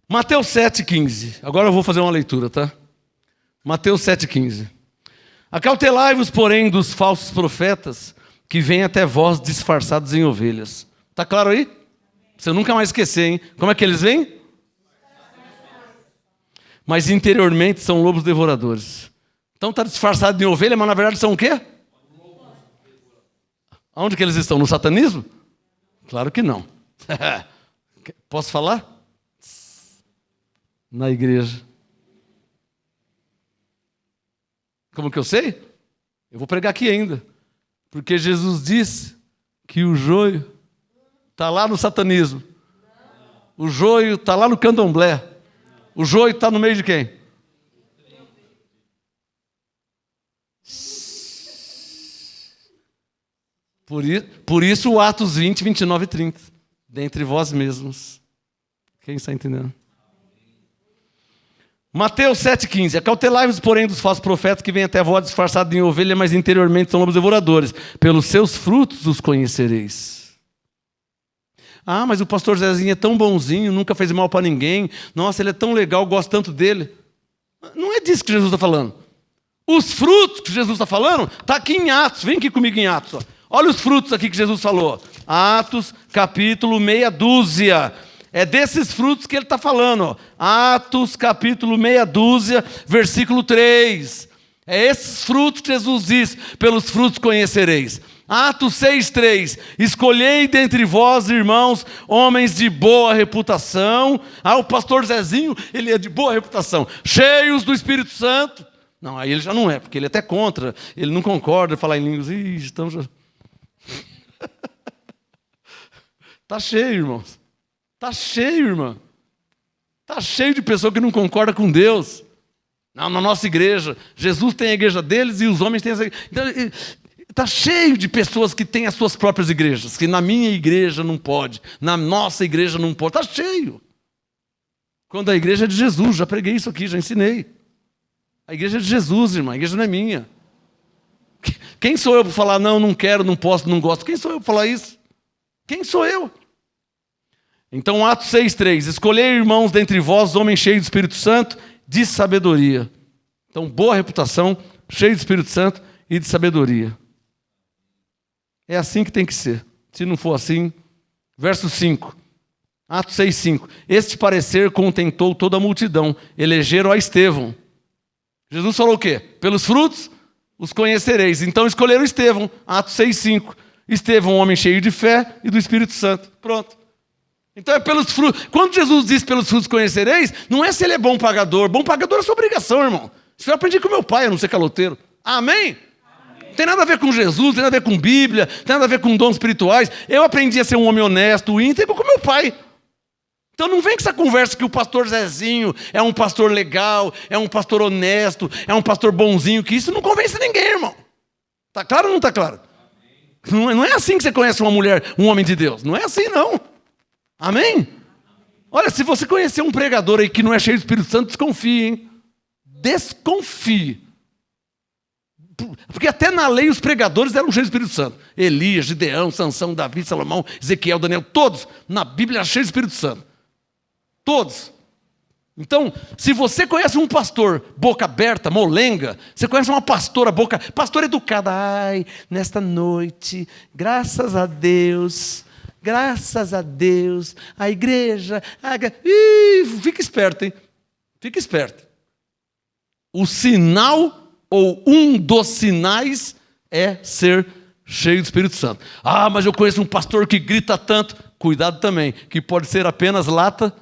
[SPEAKER 1] Mateus 7,15. Agora eu vou fazer uma leitura, tá? Mateus 7,15. Acautelai-vos, porém, dos falsos profetas, que vêm até vós disfarçados em ovelhas. Tá claro aí? Você nunca mais esquecer, hein? Como é que eles vêm? Mas interiormente são lobos devoradores. Então está disfarçado em ovelha, mas na verdade são o quê? Onde que eles estão? No satanismo? Claro que não. Posso falar? Na igreja. Como que eu sei? Eu vou pregar aqui ainda. Porque Jesus disse que o joio está lá no satanismo. O joio está lá no candomblé. O joio está no meio de quem? Por isso o Atos 20, 29 e 30. Dentre vós mesmos. Quem está entendendo? Mateus 7,15. Acautelai-vos, porém, dos falsos profetas que vêm até vós disfarçados em ovelha, mas interiormente são lobos devoradores. Pelos seus frutos os conhecereis. Ah, mas o pastor Zezinho é tão bonzinho, nunca fez mal para ninguém. Nossa, ele é tão legal, gosto tanto dele. Não é disso que Jesus está falando. Os frutos que Jesus está falando, está aqui em Atos. Vem aqui comigo em Atos. Ó. Olha os frutos aqui que Jesus falou. Atos, capítulo meia dúzia. É desses frutos que ele está falando. Ó. Atos, capítulo meia dúzia, versículo 3. É esses frutos que Jesus diz, pelos frutos conhecereis. Atos 6,3. Escolhei dentre vós, irmãos, homens de boa reputação. Ah, o pastor Zezinho, ele é de boa reputação. Cheios do Espírito Santo. Não, aí ele já não é, porque ele é até contra. Ele não concorda falar em línguas. Ih, estamos já... Está cheio, irmãos. Está cheio, irmão. Está cheio de pessoa que não concorda com Deus. Não, na nossa igreja. Jesus tem a igreja deles e os homens têm essa igreja. Então, está cheio de pessoas que têm as suas próprias igrejas. Que na minha igreja não pode. Na nossa igreja não pode. Está cheio. Quando a igreja é de Jesus. Já preguei isso aqui, já ensinei. A igreja é de Jesus, irmão. A igreja não é minha. Quem sou eu para falar, não quero, não posso, não gosto? Quem sou eu para falar isso? Quem sou eu? Então, Atos 6,3. Escolhei, irmãos, dentre vós, homens cheios do Espírito Santo, de sabedoria. Então, boa reputação, cheio do Espírito Santo e de sabedoria. É assim que tem que ser. Se não for assim, verso 5. Atos 6,5. Este parecer contentou toda a multidão. Elegeram a Estevão. Jesus falou o quê? Pelos frutos os conhecereis. Então escolheram Estevão. Atos 6,5. Estevão, um homem cheio de fé e do Espírito Santo. Pronto. Então é pelos frutos. Quando Jesus diz pelos frutos conhecereis, não é se ele é bom pagador. Bom pagador é sua obrigação, irmão. Isso eu aprendi com meu pai, a não ser caloteiro. Amém? Amém. Tem nada a ver com Jesus, tem nada a ver com Bíblia, tem nada a ver com dons espirituais. Eu aprendi a ser um homem honesto, íntegro com meu pai. Então não vem com essa conversa que o pastor Zezinho é um pastor legal, é um pastor honesto, é um pastor bonzinho, que isso não convence ninguém, irmão. Está claro ou não está claro? Não é assim que você conhece uma mulher, um homem de Deus. Não é assim, não. Amém? Olha, se você conhecer um pregador aí que não é cheio do Espírito Santo, desconfie, hein? Desconfie. Porque até na lei os pregadores eram cheios do Espírito Santo. Elias, Gideão, Sansão, Davi, Salomão, Ezequiel, Daniel, todos na Bíblia eram cheios do Espírito Santo. Todos. Então, se você conhece um pastor boca aberta, molenga, você conhece uma pastora pastora educada, ai, nesta noite, graças a Deus, a igreja, fica esperto, hein? Fica esperto. O sinal ou um dos sinais é ser cheio do Espírito Santo. Ah, mas eu conheço um pastor que grita tanto. Cuidado também, que pode ser apenas lata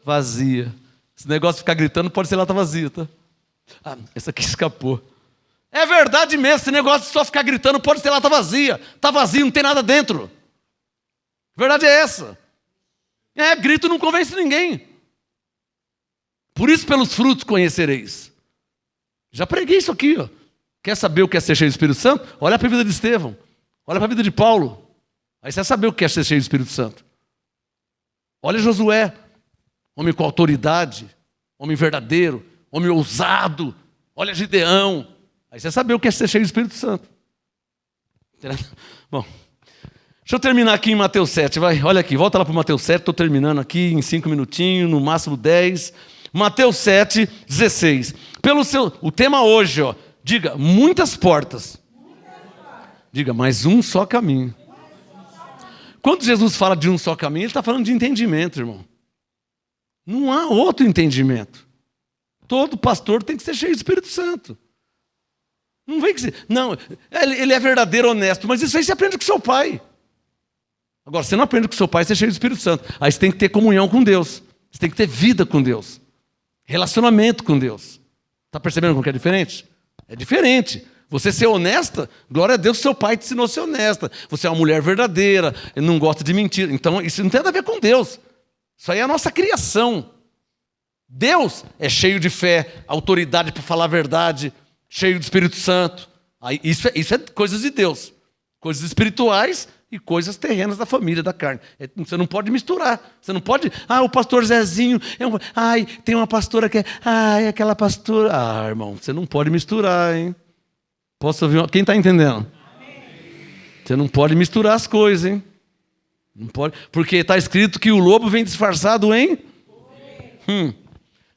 [SPEAKER 1] vazia. Esse negócio de ficar gritando pode ser lata vazia, tá? Ah, essa aqui escapou. É verdade mesmo, esse negócio de só ficar gritando pode ser lata vazia. Está vazio, não tem nada dentro. Verdade é essa. Grito não convence ninguém. Por isso, pelos frutos conhecereis. Já preguei isso aqui, ó. Quer saber o que é ser cheio do Espírito Santo? Olha para a vida de Estevão. Olha para a vida de Paulo. Aí você vai saber o que é ser cheio do Espírito Santo. Olha Josué. Homem com autoridade. Homem verdadeiro. Homem ousado. Olha Gideão. Aí você vai saber o que é ser cheio do Espírito Santo. Bom, deixa eu terminar aqui em Mateus 7. Vai, olha aqui, volta lá para Mateus 7. Estou terminando aqui em 5 minutinhos, no máximo 10. Mateus 7, 16. O tema hoje, ó, diga, muitas portas. Diga, mas um só caminho. Quando Jesus fala de um só caminho, ele está falando de entendimento, irmão. Não há outro entendimento. Todo pastor tem que ser cheio do Espírito Santo. Não vem que ser. Não, ele é verdadeiro, honesto, mas isso aí você aprende com seu pai. Agora, você não aprende com seu pai, você é cheio do Espírito Santo. Aí você tem que ter comunhão com Deus. Você tem que ter vida com Deus. Relacionamento com Deus. Está percebendo como que é diferente? É diferente. Você ser honesta, glória a Deus, seu pai te ensinou a ser honesta. Você é uma mulher verdadeira, não gosta de mentir. Então, isso não tem nada a ver com Deus. Isso aí é a nossa criação. Deus é cheio de fé, autoridade para falar a verdade, cheio do Espírito Santo. Aí, isso é coisas de Deus. Coisas espirituais e coisas terrenas da família, da carne. Você não pode misturar. Você não pode... o pastor Zezinho... tem uma pastora que é... aquela pastora... irmão, você não pode misturar, hein? Posso ouvir? Quem está entendendo? Você não pode misturar as coisas, hein? Não pode... Porque está escrito que o lobo vem disfarçado em...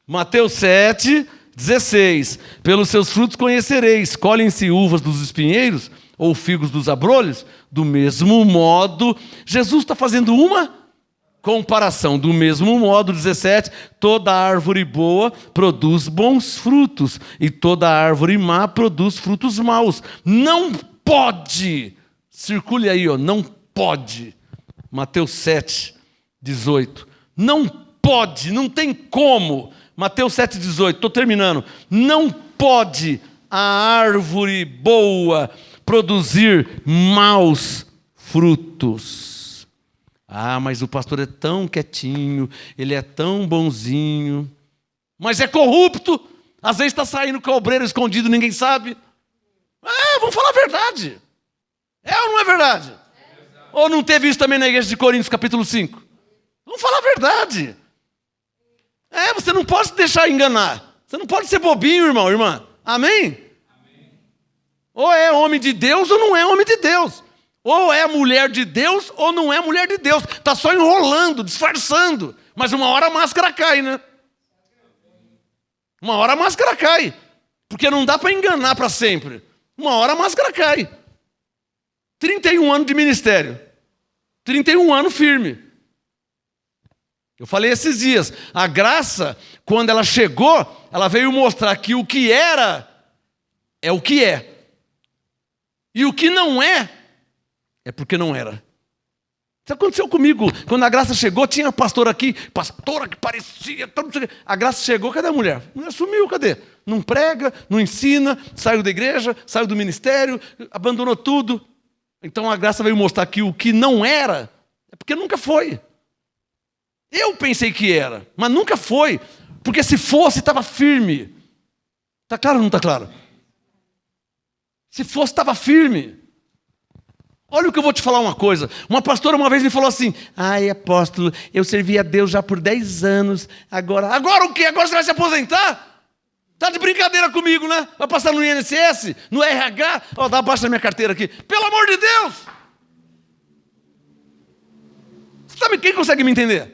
[SPEAKER 1] Mateus 7, 16. Pelos seus frutos conhecereis. Colhem-se uvas dos espinheiros ou figos dos abrolhos? Do mesmo modo, Jesus está fazendo uma comparação. Do mesmo modo, 17, toda árvore boa produz bons frutos, e toda árvore má produz frutos maus. Não pode, circule aí, não pode. Mateus 7, 18. Não pode, não tem como. Mateus 7, 18, estou terminando. Não pode a árvore boa produzir maus frutos. Mas o pastor é tão quietinho, ele é tão bonzinho, mas é corrupto. Às vezes está saindo com o obreiro escondido, ninguém sabe. Vamos falar a verdade. É ou não é verdade? Ou não teve isso também na igreja de Coríntios, capítulo 5? Vamos falar a verdade. Você não pode se deixar enganar. Você não pode ser bobinho, irmão, irmã. Amém? Ou é homem de Deus ou não é homem de Deus. Ou é mulher de Deus ou não é mulher de Deus. Está só enrolando, disfarçando. Mas uma hora a máscara cai, né? Uma hora a máscara cai. Porque não dá para enganar para sempre. Uma hora a máscara cai. 31 anos de ministério. 31 anos firme. Eu falei esses dias. A graça, quando ela chegou, ela veio mostrar que o que era é o que é. E o que não é porque não era. Isso aconteceu comigo. Quando a Graça chegou, tinha pastora aqui, pastora que parecia... A Graça chegou, cadê a mulher? A mulher sumiu, cadê? Não prega, não ensina, saiu da igreja, saiu do ministério, abandonou tudo. Então a Graça veio mostrar que o que não era, é porque nunca foi. Eu pensei que era, mas nunca foi. Porque se fosse, estava firme. Está claro ou não está claro? Se fosse, estava firme. Olha o que eu vou te falar uma coisa. Uma pastora uma vez me falou assim: ai, apóstolo, eu servi a Deus já por 10 anos. Agora o quê? Agora você vai se aposentar? Tá de brincadeira comigo, né? Vai passar no INSS, no RH. Ó, dá abaixo da minha carteira aqui. Pelo amor de Deus! Sabe quem consegue me entender?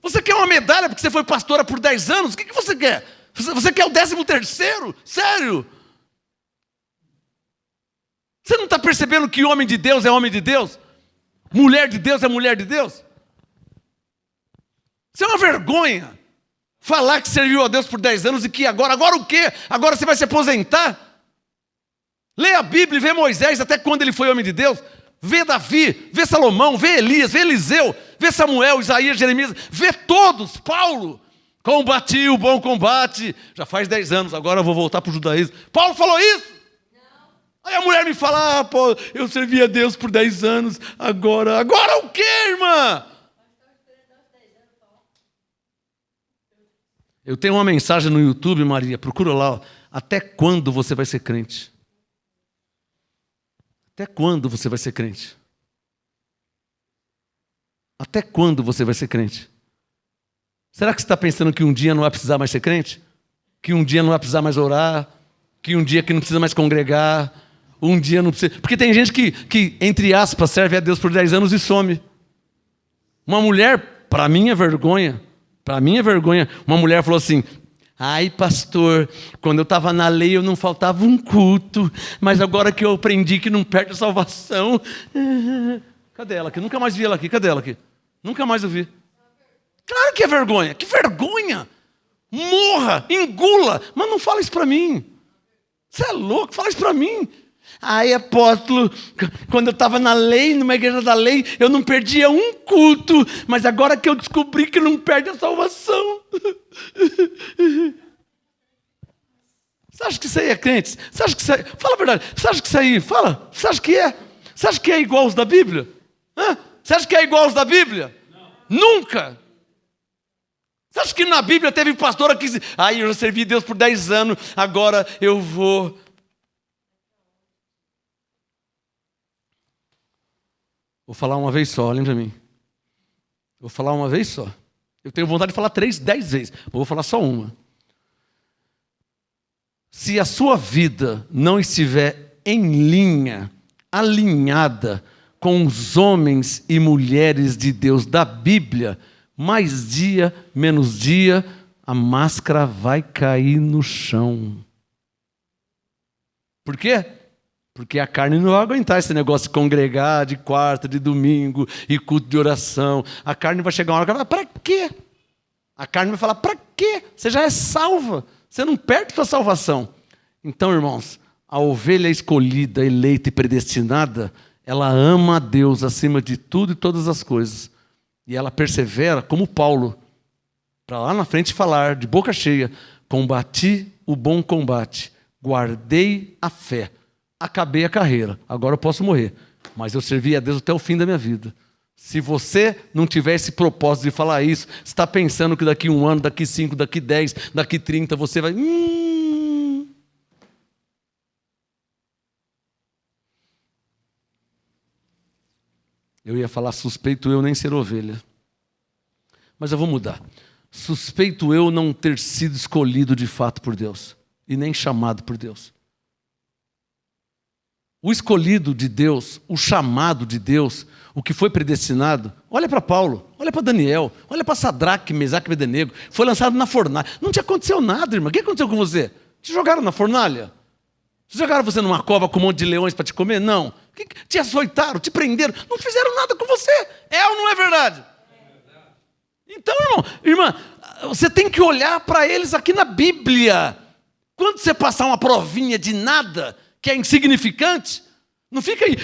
[SPEAKER 1] Você quer uma medalha porque você foi pastora por 10 anos? O que você quer? Você quer o 13º? Sério? Você não está percebendo que homem de Deus é homem de Deus? Mulher de Deus é mulher de Deus? Isso é uma vergonha. Falar que serviu a Deus por 10 anos e que agora o quê? Agora você vai se aposentar? Lê a Bíblia e vê Moisés até quando ele foi homem de Deus. Vê Davi, vê Salomão, vê Elias, vê Eliseu, vê Samuel, Isaías, Jeremias, vê todos, Paulo. Combati o bom combate. Já faz 10 anos, agora eu vou voltar para o judaísmo. Paulo falou isso? Não. Aí a mulher me fala: pô, eu servi a Deus por 10 anos, agora o quê, irmã? Eu tenho uma mensagem no YouTube, Maria, procura lá. Ó. Até quando você vai ser crente? Até quando você vai ser crente? Até quando você vai ser crente? Será que você está pensando que um dia não vai precisar mais ser crente? Que um dia não vai precisar mais orar? Que um dia que não precisa mais congregar? Um dia não precisa... Porque tem gente que entre aspas, serve a Deus por 10 anos e some. Uma mulher, para mim é vergonha. Para mim é vergonha. Uma mulher falou assim: ai, pastor, quando eu estava na lei eu não faltava um culto, mas agora que eu aprendi que não perde a salvação... Cadê ela aqui? Nunca mais vi ela aqui. Cadê ela aqui? Nunca mais eu vi. Claro que é vergonha. Que vergonha! Morra, engula, mas não fala isso para mim. Você é louco? Fala isso para mim. Ai, apóstolo, quando eu estava na lei, numa igreja da lei, eu não perdia um culto, mas agora que eu descobri que não perde a salvação. Você acha que isso aí é crente? Você acha que isso aí... Fala a verdade. Você acha que isso aí... Fala. Você acha que é? Você acha que é igual aos da Bíblia? Hã? Você acha que é igual aos da Bíblia? Não. Nunca. Você acha que na Bíblia teve pastora que disse: ai, eu já servi Deus por 10 anos, agora eu vou... Vou falar uma vez só, olhem para mim. Vou falar uma vez só. Eu tenho vontade de falar 10 vezes. Vou falar só uma. Se a sua vida não estiver em linha, alinhada com os homens e mulheres de Deus da Bíblia, mais dia, menos dia, a máscara vai cair no chão. Por quê? Porque a carne não vai aguentar esse negócio de congregar de quarta, de domingo, e culto de oração. A carne vai chegar uma hora que vai falar: para quê? A carne vai falar: para quê? Você já é salva. Você não perde sua salvação. Então, irmãos, a ovelha escolhida, eleita e predestinada, ela ama a Deus acima de tudo e todas as coisas. E ela persevera como Paulo, para lá na frente falar, de boca cheia: combati o bom combate, guardei a fé. Acabei a carreira, agora eu posso morrer, mas eu servi a Deus até o fim da minha vida. Se você não tiver esse propósito de falar isso, você está pensando que daqui 1 ano, daqui 5, daqui 10, daqui 30, você vai... Eu ia falar: suspeito eu nem ser ovelha. Mas eu vou mudar. Suspeito eu não ter sido escolhido de fato por Deus, e nem chamado por Deus. O escolhido de Deus, o chamado de Deus, o que foi predestinado, olha para Paulo, olha para Daniel, olha para Sadraque, Mesaque e Abednego, foi lançado na fornalha. Não te aconteceu nada, irmão. O que aconteceu com você? Te jogaram na fornalha? Te jogaram você numa cova com um monte de leões para te comer? Não. Te açoitaram, te prenderam, não fizeram nada com você. É ou não é verdade? Então, irmã, você tem que olhar para eles aqui na Bíblia. Quando você passar uma provinha de nada, que é insignificante, Não fica aí,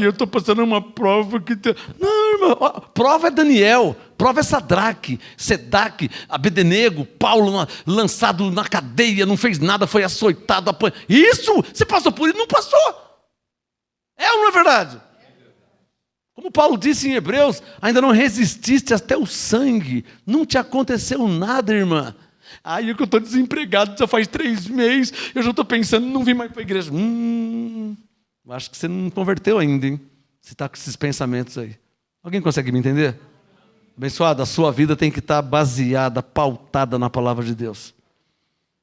[SPEAKER 1] eu estou passando uma prova que... Não, irmão, prova é Daniel, prova é Sadraque, Sedaque, Abednego, Paulo lançado na cadeia, não fez nada, foi açoitado, apanhado. Isso, você passou por isso? Não passou. É ou não é verdade? Como Paulo disse em Hebreus, ainda não resististe até o sangue, não te aconteceu nada, irmã. É que eu estou desempregado, já faz 3 meses, eu já estou pensando, não vim mais para a igreja. Acho que você não converteu ainda, hein? Você está com esses pensamentos aí. Alguém consegue me entender? Abençoado, a sua vida tem que estar baseada, pautada na palavra de Deus,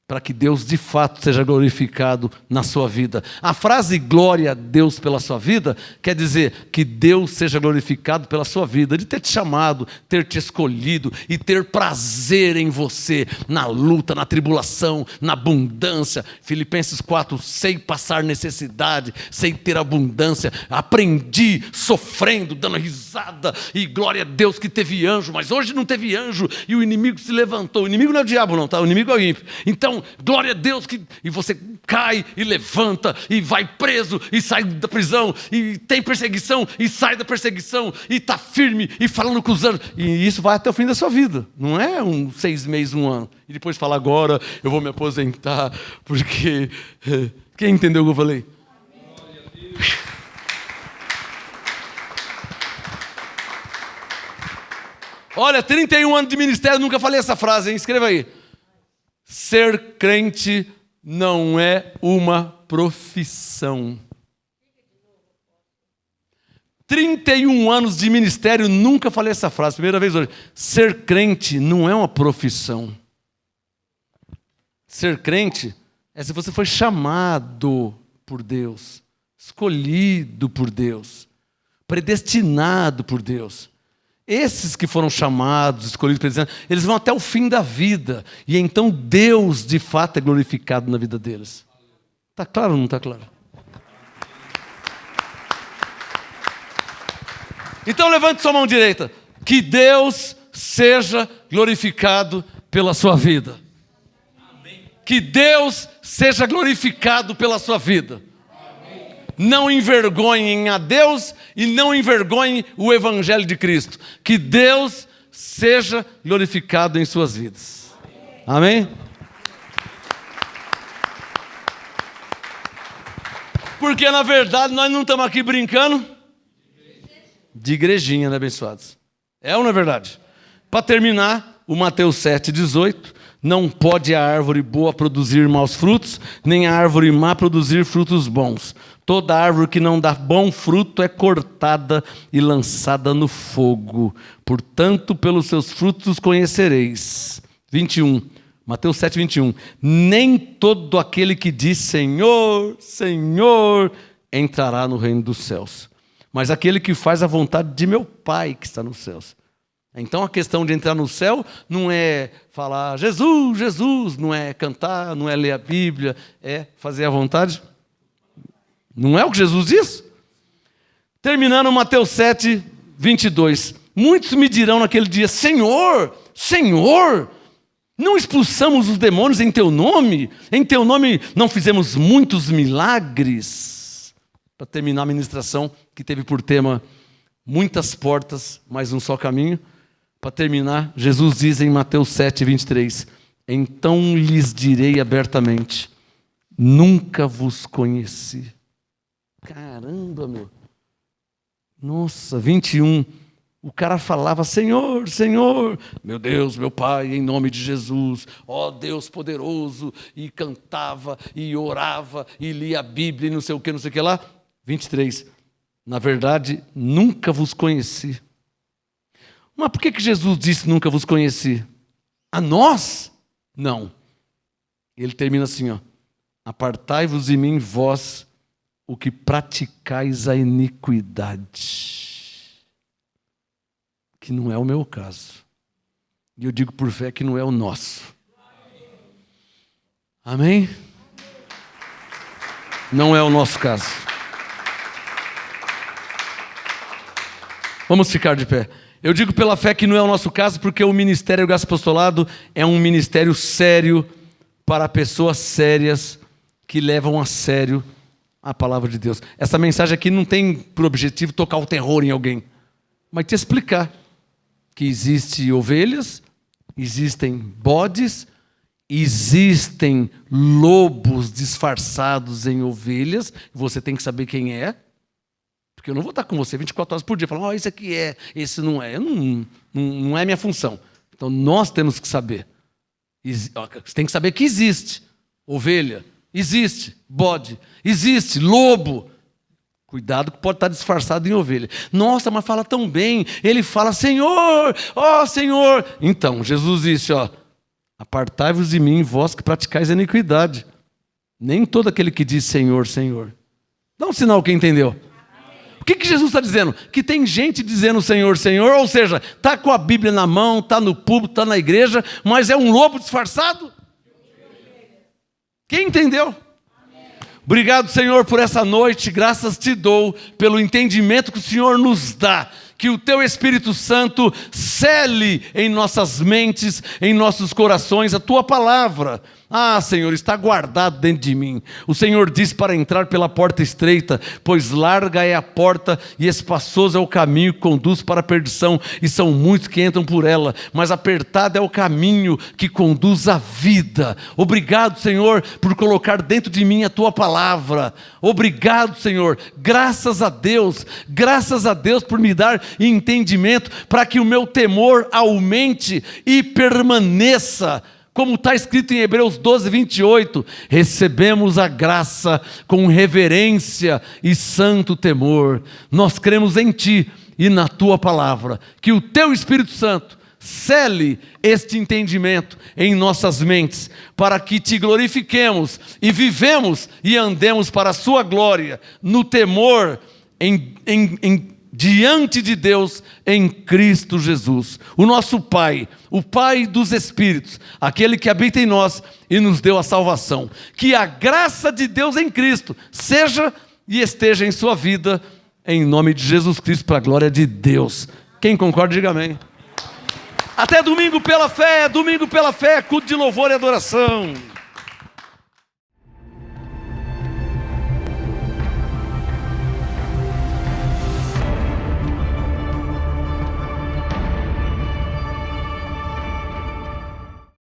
[SPEAKER 1] para que Deus de fato seja glorificado na sua vida. A frase glória a Deus pela sua vida quer dizer que Deus seja glorificado pela sua vida, de ter te chamado, ter te escolhido e ter prazer em você, na luta, na tribulação, na abundância. Filipenses 4, sei passar necessidade, sei ter abundância, aprendi sofrendo, dando risada, e glória a Deus que teve anjo, mas hoje não teve anjo, e o inimigo se levantou. O inimigo não é o diabo não, tá? O inimigo é o ímpio. Então, glória a Deus e você cai e levanta e vai preso e sai da prisão e tem perseguição e sai da perseguição e está firme e falando com os anjos. E isso vai até o fim da sua vida. Não é 6 meses, 1 ano. E depois fala, agora eu vou me aposentar porque... Quem entendeu o que eu falei? Olha, 31 anos de ministério, nunca falei essa frase, hein? Escreva aí. Ser crente não é uma profissão. 31 anos de ministério, nunca falei essa frase, primeira vez hoje. Ser crente não é uma profissão. Ser crente é se você foi chamado por Deus, escolhido por Deus, predestinado por Deus. Esses que foram chamados, escolhidos, predestinados, eles vão até o fim da vida. E então Deus, de fato, é glorificado na vida deles. Está claro ou não está claro? Então levante sua mão direita. Que Deus seja glorificado pela sua vida. Que Deus seja glorificado pela sua vida. Não envergonhem a Deus e não envergonhem o Evangelho de Cristo. Que Deus seja glorificado em suas vidas. Amém? Porque na verdade nós não estamos aqui brincando de igrejinha, né, abençoados? É ou não é verdade? Para terminar, o Mateus 7,18. Não pode a árvore boa produzir maus frutos, nem a árvore má produzir frutos bons. Toda árvore que não dá bom fruto é cortada e lançada no fogo. Portanto, pelos seus frutos conhecereis. 21, Mateus 7, 21. Nem todo aquele que diz Senhor, Senhor, entrará no reino dos céus, mas aquele que faz a vontade de meu Pai que está nos céus. Então a questão de entrar no céu não é falar Jesus, Jesus, não é cantar, não é ler a Bíblia, é fazer a vontade. Não é o que Jesus diz? Terminando Mateus 7, 22. Muitos me dirão naquele dia, Senhor, Senhor, não expulsamos os demônios em teu nome? Em teu nome não fizemos muitos milagres? Para terminar a ministração, que teve por tema muitas portas, mas um só caminho. Para terminar, Jesus diz em Mateus 7, 23, então lhes direi abertamente, nunca vos conheci. Caramba, meu. Nossa, 21, o cara falava, Senhor, Senhor, meu Deus, meu Pai, em nome de Jesus, ó Deus poderoso, e cantava, e orava, e lia a Bíblia, e não sei o que lá. 23, na verdade, nunca vos conheci. Mas por que Jesus disse nunca vos conheci? A nós? Não. Ele termina assim, ó. Apartai-vos de mim, vós, o que praticais a iniquidade. Que não é o meu caso. E eu digo por fé que não é o nosso. Amém? Não é o nosso caso. Vamos ficar de pé. Eu digo pela fé que não é o nosso caso, porque o ministério Graça Apostolado é um ministério sério para pessoas sérias que levam a sério a palavra de Deus. Essa mensagem aqui não tem por objetivo tocar o terror em alguém, mas te explicar que existem ovelhas, existem bodes, existem lobos disfarçados em ovelhas. Você tem que saber quem é, porque eu não vou estar com você 24 horas por dia falando, esse aqui é, esse não é. Não é minha função. Então nós temos que saber. Você tem que saber que existe ovelha, existe bode, existe lobo. Cuidado que pode estar disfarçado em ovelha. Nossa, mas fala tão bem. Ele fala, Senhor, ó Senhor. Então, Jesus disse, ó, apartai-vos de mim, vós que praticais a iniquidade. Nem todo aquele que diz Senhor, Senhor. Dá um sinal, quem entendeu? O que Jesus está dizendo? Que tem gente dizendo Senhor, Senhor, ou seja, está com a Bíblia na mão, está no púlpito, está na igreja, mas é um lobo disfarçado? Quem entendeu? Obrigado, Senhor, por essa noite, graças te dou pelo entendimento que o Senhor nos dá, que o teu Espírito Santo cele em nossas mentes, em nossos corações a tua palavra. Ah, Senhor, está guardado dentro de mim. O Senhor diz para entrar pela porta estreita, pois larga é a porta e espaçoso é o caminho que conduz para a perdição, e são muitos que entram por ela, mas apertado é o caminho que conduz à vida. Obrigado, Senhor, por colocar dentro de mim a tua palavra. Obrigado, Senhor, graças a Deus por me dar entendimento, para que o meu temor aumente e permaneça. Como está escrito em Hebreus 12, 28, recebemos a graça com reverência e santo temor. Nós cremos em Ti e na Tua palavra, que o Teu Espírito Santo cele este entendimento em nossas mentes, para que Te glorifiquemos e vivemos e andemos para a Sua glória, no temor, diante de Deus em Cristo Jesus, o nosso Pai, o Pai dos Espíritos, aquele que habita em nós e nos deu a salvação. Que a graça de Deus em Cristo seja e esteja em sua vida, em nome de Jesus Cristo, para a glória de Deus. Quem concorda, diga amém. Até domingo pela fé, culto de louvor e adoração.